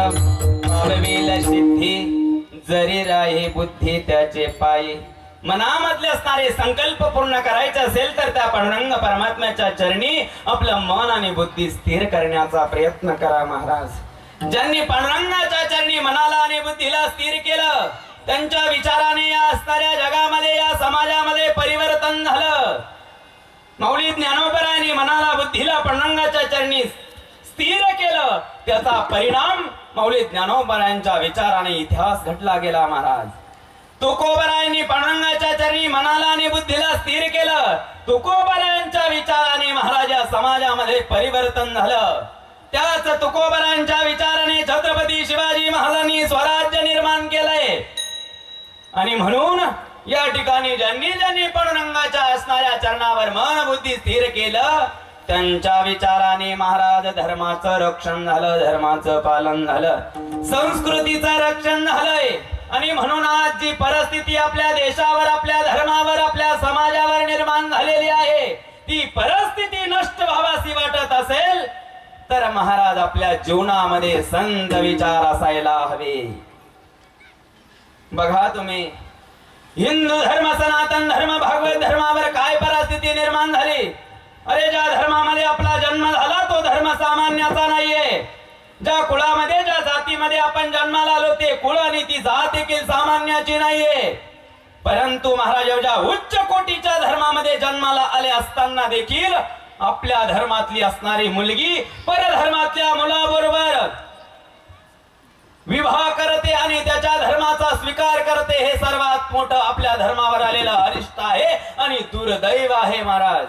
पावविल सिद्धी जरी राही बुद्धी त्याचे पायी मनामधले असणारे संकल्प पूर्ण करायचे असेल तर त्या पांडुरंग परमात्म्याच्या चरणी आपलं मन आणि बुद्धी स्थिर करण्याचा प्रयत्न करा महाराज। ज्यांनी पांडुरंगाच्या चरणी मनाला आणि बुद्धीला स्थिर केलं त्यांच्या विचाराने या असणाऱ्या जगामध्ये या समाजामध्ये परिवर्तन झालं। माऊली ज्ञानोबरायांनी मनाला बुद्धीला पांडुरंगाच्या चरणी स्थिर केलं त्याचा परिणाम माऊली ज्ञानोबरायांच्या विचाराने इतिहास घडला गेला महाराज। तुकोबरायांनी पांडुरंगाच्या चरणी मनाला आणि बुद्धीला स्थिर केलं तुकोबरायांच्या विचाराने महाराज या समाजामध्ये परिवर्तन झालं। त्याच तुकोबरायांच्या विचाराने छत्रपती शिवाजी महाराजांनी स्वराज्य निर्माण केलंय आणि म्हणून या ठिकाणी ज्यांनी ज्यांनी पांडुरंगाच्या असणाऱ्या चरणावर मन बुद्धी स्थिर केलं त्यांच्या विचाराने महाराज धर्माचं रक्षण झालं, धर्माचं पालन झालं, संस्कृतीचं रक्षण झालंय। आणि म्हणून आज जी परिस्थिती आपल्या देशावर आपल्या धर्मावर आपल्या समाजावर निर्माण झालेली आहे ती परिस्थिती नष्ट व्हावासी वाटत असेल तर महाराज आपल्या जीवनामध्ये संत विचार असायला हवे। बघा तुम्ही हिंदू धर्म सनातन धर्म भागवत धर्मावर काय परिस्थिती निर्माण झाली। अरे ज्या धर्मामध्ये आपला जन्म झाला तो धर्म सामान्याचा नाहीये। ज्या कुळामध्ये ज्या जातीमध्ये आपण जन्माला आलो ते कुळ आणि ती जात देखील सामान्याची नाहीये। परंतु महाराज ज्या उच्च कोटीच्या धर्मामध्ये जन्माला आले असताना देखील आपल्या धर्मातली असणारी मुलगी परधर्मातल्या मुलाबरोबर विवाह करते आणि त्याच्या धर्माचा स्वीकार करते हे सर्वात मोठं आपल्या धर्मावर आलेलं अरिष्ट आहे आणि दुर्दैव आहे महाराज।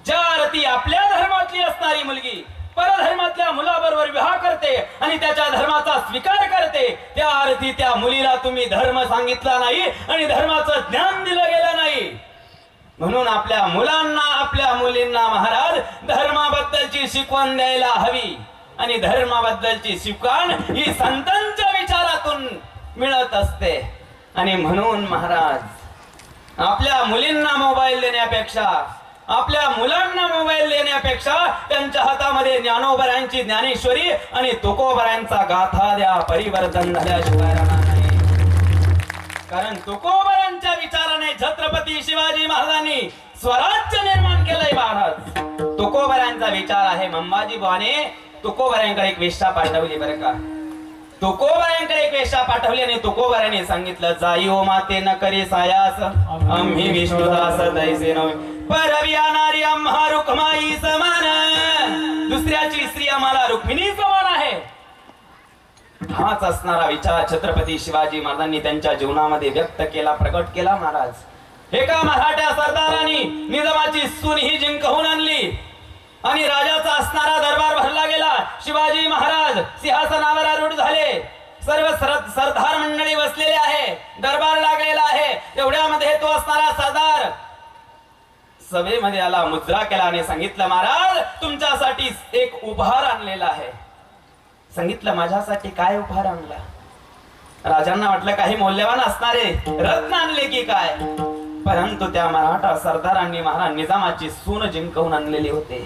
ज्या अर्थी आपल्या धर्मातली असणारी मुलगी परधर्मातल्या मुलाबरोबर विवाह करते आणि त्याच्या धर्माचा स्वीकार करते त्या अर्थी त्या मुलीला तुम्ही धर्म सांगितला नाही आणि धर्माचं ज्ञान दिलं गेलं नाही। म्हणून आपल्या मुलांना आपल्या मुलींना महाराज धर्माबद्दलची शिकवण द्यायला हवी आणि धर्माबद्दलची शिकवण ही संतांच्या विचारातून मिळत असते। आणि म्हणून महाराज आपल्या मुलींना मोबाईल देण्यापेक्षा आपल्या मुलांना मोबाईल देण्यापेक्षा त्यांच्या हातामध्ये ज्ञानोबरायांची ज्ञानेश्वरी आणि तुकोबरायांचा गाथा द्या, परिवर्तन झाल्याशिवाय राहणार नाही। कारण तुकोबरायांच्या विचाराने छत्रपती शिवाजी महाराजांनी स्वराज्य निर्माण केलंय महाराज। तुकोबरायांचा विचार आहे मंबाजी बुवाने तुकोबरायांकडे एक वेश्या पाठवली बरं का। तुकोबरायांकडे एक वेश्या पाठवली आणि तुकोबरायांनी सांगितलं जाई ओ माते न करी सायास आम्ही विष्णुदास दैसे नव्हे परवी नारी आम्हा रुक्माई समान। दुसऱ्याची स्त्री आम्हाला रुक्मिणी समान आहे। हाच असणारा विचार छत्रपती शिवाजी महाराजांनी त्यांच्या जीवनामध्ये व्यक्त केला, प्रकट केला महाराज। एका मराठा सरदारांनी निजामाची सून ही जिंकून आणली आणि राजाचा असणारा दरबार भरला गेला। शिवाजी महाराज सिंहासनावर आरूढ झाले, सर्व सरदार मंडळी बसलेले आहे, दरबार लागलेला आहे। एवढ्यामध्ये तो असणारा सरदार सभेमध्ये आला, मुजरा केला आणि सांगितलं, महाराज तुमच्यासाठी एक उपहार आणलेला आहे. सांगितलं, माझ्यासाठी काय उपहार आणला? राजांना वाटलं काही मौल्यवान असणारे रत्न आणले की काय, परंतु त्या मराठा सरदारांनी महाराज निजामाची सून जिंकवून आणलेली होते.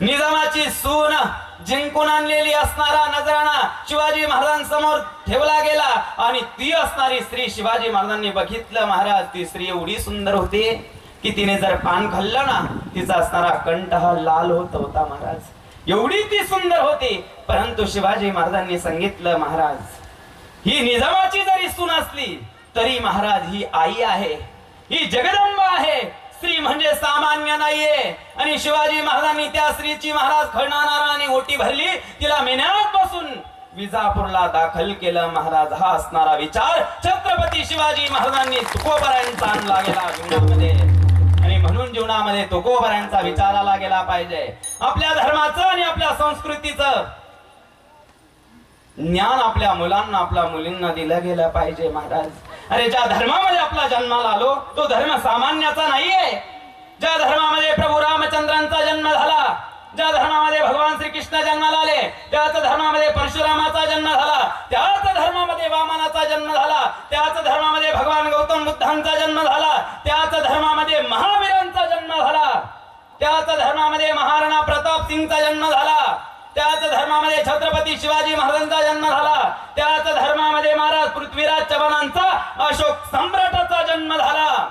निजामाची सून जिंकून आणलेली असणारा नजराणा शिवाजी महाराजांसमोर ठेवला गेला आणि ती असणारी स्त्री शिवाजी महाराजांनी बघितलं. महाराज ती स्त्री एवढी सुंदर होती की तिने जर पान खाल्लं ना, तिचा असणारा कंठ हा लाल होत होता. महाराज एवढी ती सुंदर होती. परंतु शिवाजी महाराजांनी सांगितलं, महाराज ही निजामाची जरी सून असली तरी महाराज ही आई आहे, ही जगदंबा आहे. स्त्री म्हणजे सामान्य नाहीये. आणि शिवाजी महाराजांनी त्या स्त्रीची महाराज खळनाराने ओटी भरली, तिला मेन्यात बसून विजापूरला दाखल केलं. महाराज हा असणारा विचार छत्रपती शिवाजी महाराजांनी तुकोबरायांचा आणला गेला जीवनामध्ये. आणि म्हणून जीवनामध्ये तुकोबरायांचा विचार आला गेला पाहिजे. आपल्या धर्माचं आणि आपल्या संस्कृतीचं ज्ञान आपल्या मुलांना आपल्या मुलींना दिलं गेलं पाहिजे. महाराज अरे ज्या धर्मामध्ये आपला जन्माला आलो तो धर्म सामान्याचा नाहीये. ज्या धर्मामध्ये प्रभू रामचंद्रांचा जन्म झाला, ज्या धर्मामध्ये भगवान श्रीकृष्ण जन्माला आले, त्याच धर्मामध्ये परशुरामाचा जन्म झाला, त्याच धर्मामध्ये वामनाचा जन्म झाला, त्याच धर्मामध्ये भगवान गौतम बुद्धांचा जन्म झाला, त्याच धर्मामध्ये महावीरांचा जन्म झाला, त्याच धर्मामध्ये महाराणा प्रताप सिंगचा जन्म झाला, त्याच धर्मामध्ये छत्रपती शिवाजी महाराजांचा जन्म झाला, त्याच धर्मामध्ये महाराज पृथ्वीराज चव्हाणांचा अशोक सम्राटाचा जन्म झाला,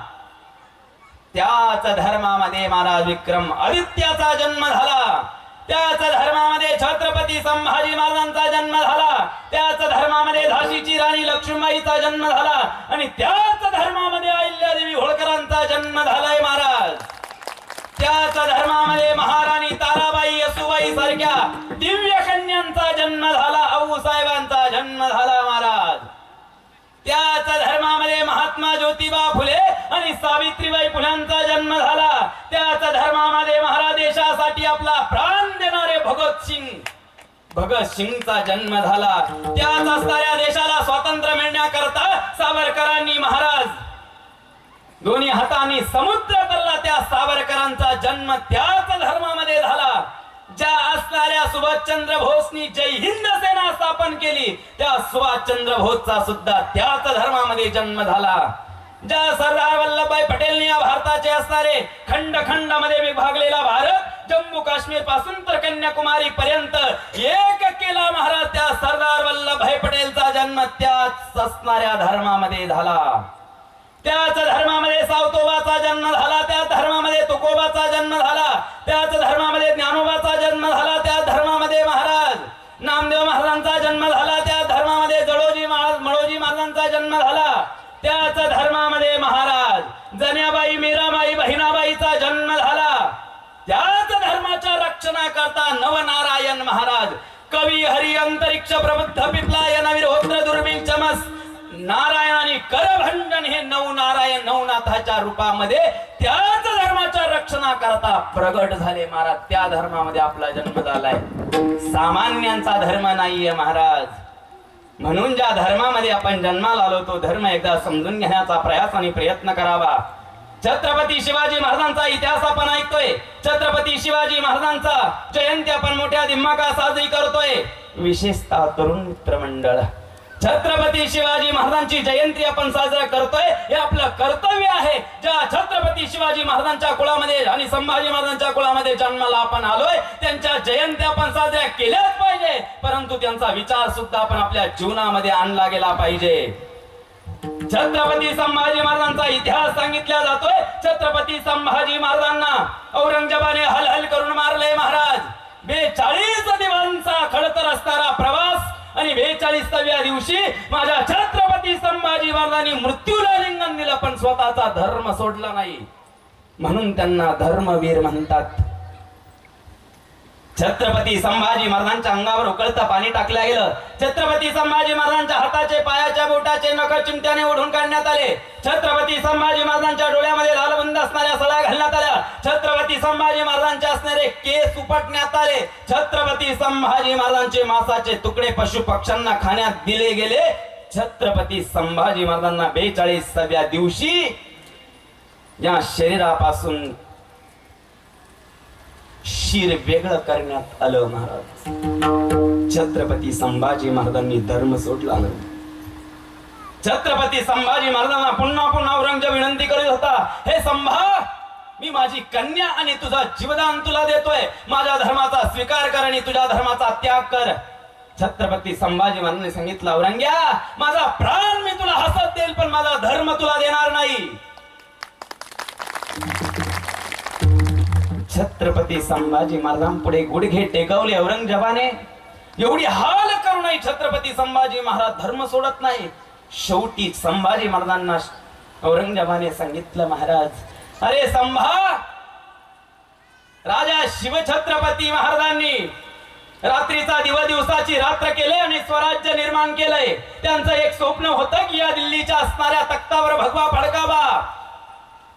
त्याच धर्मामध्ये महाराज विक्रम आदित्याचा जन्म झाला, त्याच धर्मामध्ये छत्रपती संभाजी महाराजांचा जन्म झाला, त्याच धर्मामध्ये झाशीची राणी लक्ष्मीबाईचा जन्म झाला आणि त्याच धर्मामध्ये अहिल्यादेवी होळकरांचा जन्म झालाय. महाराज त्याच धर्मामध्ये महाराणी ताराबाई येसुबाई सारख्या दिव्य कन्यांचा जन्म झाला, आऊसाहेबांचा जन्म झाला. महाराज त्याच धर्मामध्ये महात्मा ज्योतिबा फुले आणि सावित्रीबाई फुल्यांचा जन्म झाला, त्याच धर्मामध्ये महाराज देशासाठी आपला प्राण देणारे भगत सिंगचा जन्म झाला. त्याच असणाऱ्या देशाला स्वातंत्र्य मिळण्याकरता सावरकरांनी महाराज दोन्ही हातांनी समुद्र तळला, त्या सावरकरांचा जन्म त्याच धर्मामध्ये झाला. ज्या असणाऱ्या सुभाषचंद्र बोसनी जय हिंद सेना स्थापन केली, त्या सुभाषचंद्र बोसचा सुद्धा त्याच धर्मामध्ये जन्म झाला. ज्या सरदार वल्लभभाई पटेलने या भारताचे असणारे खंड खंडामध्ये विभागलेला भारत जम्मू काश्मीर पासून तर कन्याकुमारी पर्यंत एक केला, महाराज त्या सरदार वल्लभभाई पटेलचा जन्म त्याच असणाऱ्या धर्मामध्ये झाला. त्याच धर्मामध्ये सावतोबाचा जन्म झाला, त्याच धर्मामध्ये तुकोबाचा जन्म झाला, त्याच धर्मामध्ये ज्ञानोबाचा जन्म झाला, त्याच धर्मामध्ये महाराज नामदेव महाराजांचा जन्म झाला, त्याच धर्मामध्ये मळोजी महाराजांचा जन्म झाला, त्याच धर्मामध्ये महाराज जन्याबाई मीराबाई बहिणाबाईचा जन्म झाला. त्याच धर्माच्या रक्षणाकरता नवनारायण महाराज कवी हरी अंतरिक्ष प्रबुद्ध पिपलायन विरोध दुर्मिळ चमस नारायण आणि करभंडन हे नवनारायण नवनाथाच्या रूपामध्ये त्याच धर्माच्या रक्षणाकरता प्रगट झाले. महाराज त्या धर्मामध्ये आपला जन्म झालाय, सामान्यांचा धर्म नाहीये. महाराज म्हणून ज्या धर्मामध्ये आपण जन्माला आलो तो धर्म एकदा समजून घेण्याचा प्रयास आणि प्रयत्न करावा. छत्रपती शिवाजी महाराजांचा इतिहास आपण ऐकतोय, छत्रपती शिवाजी महाराजांचा जयंती आपण मोठ्या दिमाखात साजरी करतोय, विशेषतः तरुण मित्र मंडळ. छत्रपती शिवाजी महाराजांची जयंती आपण साजरा करतोय, हे आपलं कर्तव्य आहे. ज्या छत्रपती शिवाजी महाराजांच्या कुळामध्ये आणि संभाजी महाराजांच्या कुळामध्ये जन्माला आपण आलोय, त्यांच्या जयंती आपण साजऱ्या केल्याच पाहिजे, परंतु त्यांचा विचार सुद्धा आपण आपल्या जीवनामध्ये आणला गेला पाहिजे. छत्रपती संभाजी महाराजांचा इतिहास सांगितला जातोय. छत्रपती संभाजी महाराजांना औरंगजेबाने हल करून मारले. महाराज 42 दिवसांचा खडतर असणारा प्रवास आणि 42व्या दिवशी माझ्या छत्रपती संभाजी महाराजांनी मृत्यूला लिंगन दिलं, पण स्वतःचा धर्म सोडला नाही, म्हणून त्यांना धर्मवीर म्हणतात. छत्रपती संभाजी महाराजांच्या अंगावर उकळतं पाणी टाकलं गेलं. छत्रपती संभाजी महाराजांच्या हाताचे पायाच्या बोटाचे नख चिमट्याने ओढून काढण्यात आले. छत्रपती संभाजी महाराजांच्या डोळ्यामध्ये लालबंद असणाऱ्या सळ्या घालण्यात आल्या. छत्रपती संभाजी महाराजांचे असणारे केस उपटण्यात आले. छत्रपती संभाजी महाराजांचे मांसाचे तुकडे पशु पक्ष्यांना खाण्यात दिले गेले. छत्रपती संभाजी महाराजांना 42व्या दिवशी या शरीरापासून शिर वेगळं करण्यात आलं महाराज. छत्रपती संभाजी महाराजांनी धर्म सोडला नाही. छत्रपती संभाजी महाराजांना पुन्हा पुन्हा औरंगजेब विनंती करीत होता, हे संभा, मी माझी कन्या आणि तुझा जीवदान तुला देतोय. माझ्या धर्माचा स्वीकार कर आणि तुझ्या धर्माचा त्याग कर. छत्रपती संभाजी महाराजांनी सांगितलं, औरंग्या, माझा प्राण मी तुला हसत देईल, पण माझा धर्म तुला देणार नाही. छत्रपती संभाजी महाराजांपुढे गुडघे टेकवले औरंगजेबाने. एवढी हाल करूनही छत्रपती संभाजी महाराज धर्म सोडत नाही. शेवटी संभाजी महाराजांना औरंगजेबाने सांगितलं, महाराज, अरे संभा, राजा शिवछत्रपती महाराजांनी रात्रीचा दिवसाची रात्र केले आणि स्वराज्य निर्माण केलंय. त्यांचं एक स्वप्न होतं की या दिल्लीच्या असणाऱ्या तख्तावर भगवा फडकावा,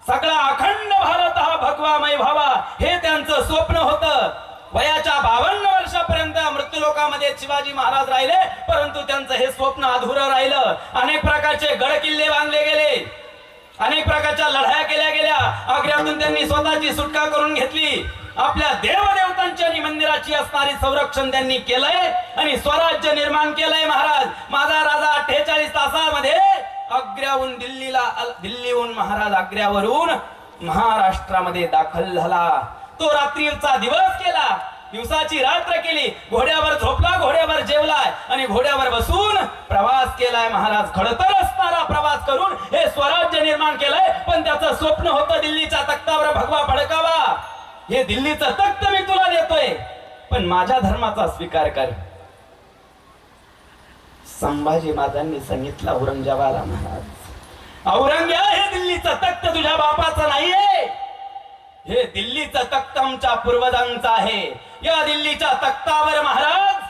सगळा अखंड भारत हा भगवामय व्हावा, हे त्यांचं स्वप्न होतं. वयाच्या 52 वर्षापर्यंत मृत्यूलोकामध्ये शिवाजी महाराज राहिले, परंतु त्यांचं हे स्वप्न अधुरं राहिलं. अनेक प्रकारचे गड किल्ले बांधले गेले, अनेक प्रकारच्या लढाया केल्या गेल्या. आग्र्यातून त्यांनी स्वतःची सुटका करून घेतली. आपल्या देवदेवतांची आणि मंदिराची असणारी संरक्षण त्यांनी केलंय आणि स्वराज्य निर्माण केलंय. महाराज, माझा राजा 48 तासामध्ये आग्र्याहून दिल्लीहून महाराज आग्र्यावरून महाराष्ट्रामध्ये दाखल झाला. तो रात्रीचा दिवस केला, दिवसाची रात्र केली. घोड्यावर झोपला, घोड्यावर जेवलाय आणि घोड्यावर बसून प्रवास केलाय. महाराज, खडतर असणारा प्रवास करून हे स्वराज्य निर्माण केलंय. पण त्याचं स्वप्न होतं दिल्लीच्या तख्तावर भगवा फडकावा. हे दिल्लीचं तख्त मी तुला देतोय, पण माझ्या धर्माचा स्वीकार कर. संभाजी महाराजांनी सांगितलं औरंगजेबाला, महाराज, औरंग्या, हे दिल्लीचं तख्त तुझ्या बापाचं नाहीये, हे दिल्लीचं तख्त आमच्या पूर्वजांचं आहे. या दिल्लीच्या तख्तावर महाराज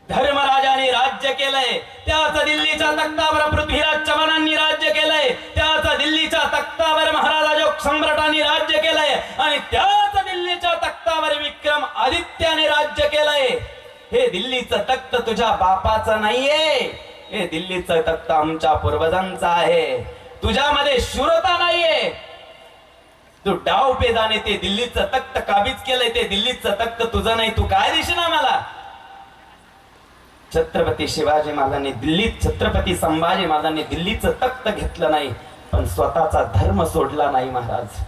धर्मराजाने राज्य केलंय. त्याच दिल्लीच्या तख्तावर पृथ्वीराज चव्हाणांनी राज्य केलंय. त्याच दिल्लीच्या तख्तावर महाराज अशोक सम्राटांनी राज्य केलंय आणि त्याच दिल्लीच्या तख्तावर विक्रम आदित्याने राज्य केलंय. हे दिल्लीचं तख्त तुझ्या बापाचं नाहीये, हे दिल्लीचं तख्त आमच्या पूर्वजांचं आहे. तुझ्यामध्ये शूरता नाहीये, तू डावपेजाने ते दिल्लीचं तख्त काबीज केलंय. ते दिल्लीचं तख्त तुझं नाही, तू काय दिशेना मला. छत्रपती शिवाजी महाराजांनी दिल्लीत, छत्रपती संभाजी महाराजांनी दिल्लीचं तख्त घेतलं नाही, पण स्वतःचा धर्म सोडला नाही. महाराज,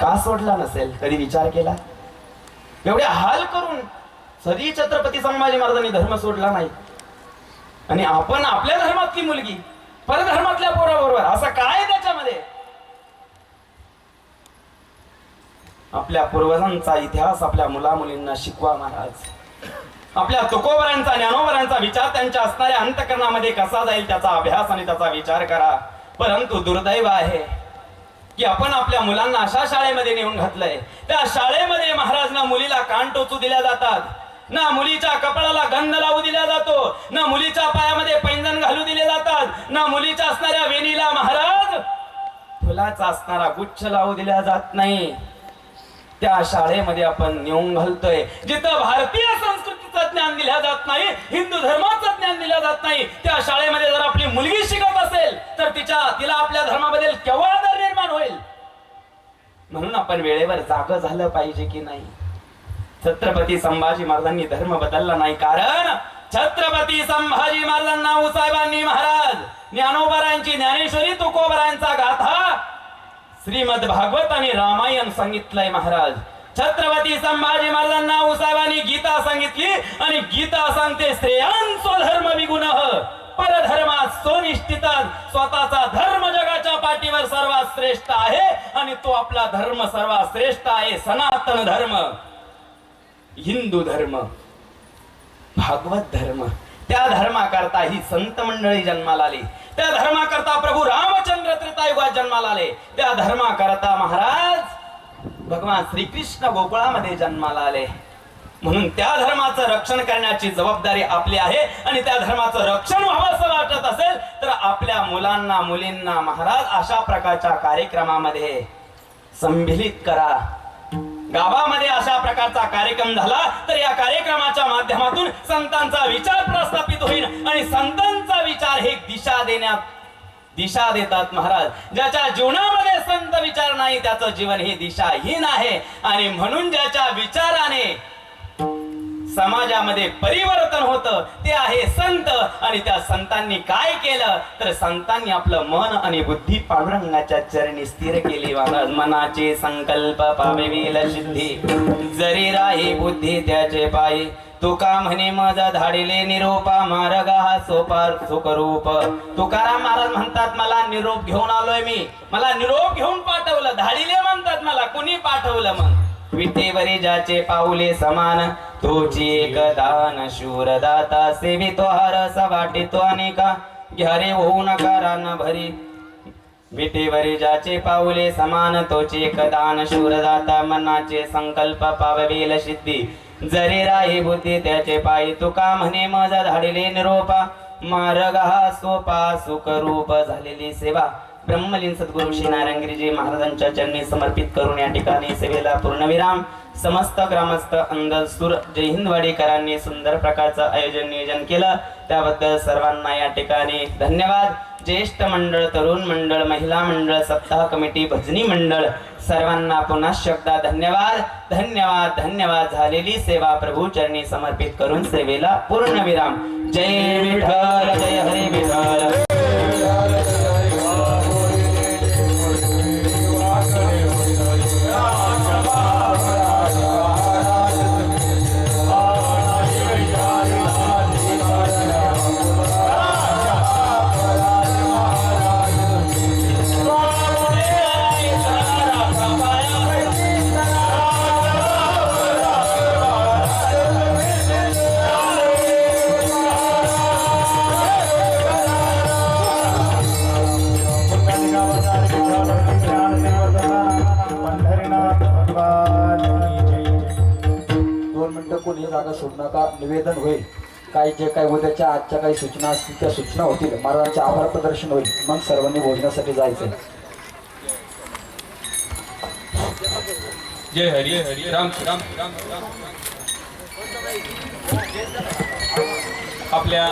का सोडला नसेल, कधी विचार केला? एवढे हाल करून तरी छत्रपती संभाजी महाराजांनी धर्म सोडला नाही. आणि आपण आपल्या धर्मातली मुलगी परधर्मातल्या पोराबरोबर, असं काय त्याच्यामध्ये? आपल्या पूर्वजांचा इतिहास आपल्या मुला मुलींना शिकवा. महाराज, आपल्या तुकोबरांचा, ज्ञानोबरांचा विचार त्यांच्या असणाऱ्या अंतकरणामध्ये कसा जाईल त्याचा अभ्यास आणि त्याचा विचार करा. परंतु दुर्दैव आहे की आपण आपल्या मुलांना अशा शाळेमध्ये नेऊन घातलंय, त्या शाळेमध्ये महाराज ना मुलीला कान टोचू दिल्या जातात, ना मुलीच्या कपाळाला गंध लावू दिला जातो, ना मुलीच्या पायामध्ये पैंजण घालू दिले जातात, ना मुलीच्या असणाऱ्या वेणीला महाराज फुलाचा असणारा गुच्छ लावू दिला जात नाही. त्या शाळेमध्ये आपण नेऊन घालतोय जिथं भारतीय संस्कृतीचं ज्ञान दिलं जात नाही, हिंदू धर्माचं ज्ञान दिलं जात नाही. त्या शाळेमध्ये जर आपली मुलगी शिकत असेल तर तिला आपल्या धर्माबद्दल केव्हा आदर निर्माण होईल? म्हणून आपण वेळेवर जागं झालं पाहिजे की नाही. छत्रपती संभाजी महाराजांनी धर्म बदलला नाही, कारण छत्रपती संभाजी महाराजांना साहेबांनी महाराज ज्ञानोबरांची ज्ञानेश्वरी, तुकोबरांचा गाथा, श्रीमद भागवत आणि रामायण सांगितलंय. महाराज, छत्रपती संभाजी महाराजांना साहेबांनी गीता सांगितली आणि गीता सांगते, श्रेयांसो धर्म विगुणः परधर्मात सोनिष्ठितात. स्वतःचा धर्म जगाच्या पाठीवर सर्वात श्रेष्ठ आहे आणि तो आपला धर्म सर्वात श्रेष्ठ आहे. सनातन धर्म, हिंदू धर्म, भागवत धर्म. त्या धर्माकरता ही संत मंडळी जन्माला आली, त्या धर्माकरता प्रभू रामचंद्र त्रेतायुगात जन्माला आले, त्या धर्माकरता महाराज भगवान श्रीकृष्ण गोकुळामध्ये जन्माला आले. म्हणून त्या धर्माचं रक्षण करण्याची जबाबदारी आपली आहे आणि त्या धर्माचं रक्षण व्हावं असं वाटत असेल तर आपल्या मुलांना मुलींना महाराज अशा प्रकारच्या कार्यक्रमामध्ये संमिलित करा. गावामध्ये अशा प्रकारचा कार्यक्रम झाला तर या कार्यक्रमाच्या माध्यमातून संतांचा विचार प्रस्थापित होईल आणि संतांचा विचार हे दिशा देण्यात दिशा देतात महाराज. ज्याच्या जीवनामध्ये संत विचार नाही त्याचं जीवन हे दिशाहीन आहे. आणि म्हणून ज्याच्या विचाराने समाजामध्ये परिवर्तन होतं ते आहे संत. आणि त्या संतांनी काय केलं तर संतांनी आपलं मन आणि बुद्धी पांडुरंगाच्या चरणी स्थिर केली महाराज. मनाचे संकल्प पावेल सिद्धी जरी राही बुद्धी त्याचे पायी. तुका म्हणे मज धाडिले निरोपा मार्ग हा सोपा सुखरूप. तुकाराम महाराज म्हणतात मला निरोप घेऊन आलोय मी. मला निरोप घेऊन पाठवलं. धाडिले म्हणतात मला. कुणी पाठवलं मग? विटेवरी ज्याचे पाऊले समान तोची एक दान शूरदाता. सेवितो हरस वाटितो अनेका घ्यारे होऊ नका रान भरी. विटेवरी ज्याचे पाऊले समान तोची एक दान शूरदाता. मनाचे संकल्प पावेल सिद्धी जरी राही बुद्धी त्याचे पायी. तुका म्हणे मज धाडिले निरोपा मार्ग हा सोपा सुखरूप. झालेली सेवा ब्रह्मलीन सद्गुरु श्री नारायणगिरीजी महाराजांच्या चरणी समर्पित करून या ठिकाणी सेवेला पूर्णविराम. समस्त ग्रामस्थ अंधसूर जय हिंदवाडीकरांनी सुंदर प्रकारचं आयोजन नियोजन केलं त्याबद्दल सर्वांना या ठिकाणी धन्यवाद. ज्येष्ठ मंडळ, तरुण मंडळ, महिला मंडळ, सप्ताह कमिटी, भजनी मंडळ सर्वांना पुन्हा शब्दा धन्यवाद धन्यवाद धन्यवाद. झालेली सेवा प्रभू चरणी समर्पित करून सेवेला पूर्णविराम. जय विठ्ठल जय हरी विठ्ठल. कोणी जागा सोडू नका. निवेदन होईल. काही जे काही उद्याच्या आजच्या काही सूचना असतील त्या सूचना होतील. महाराजांचे आभार प्रदर्शन होईल. मग सर्वांनी भोजनासाठी जायचंय. जय हरी हरी राम राम राम. आपल्या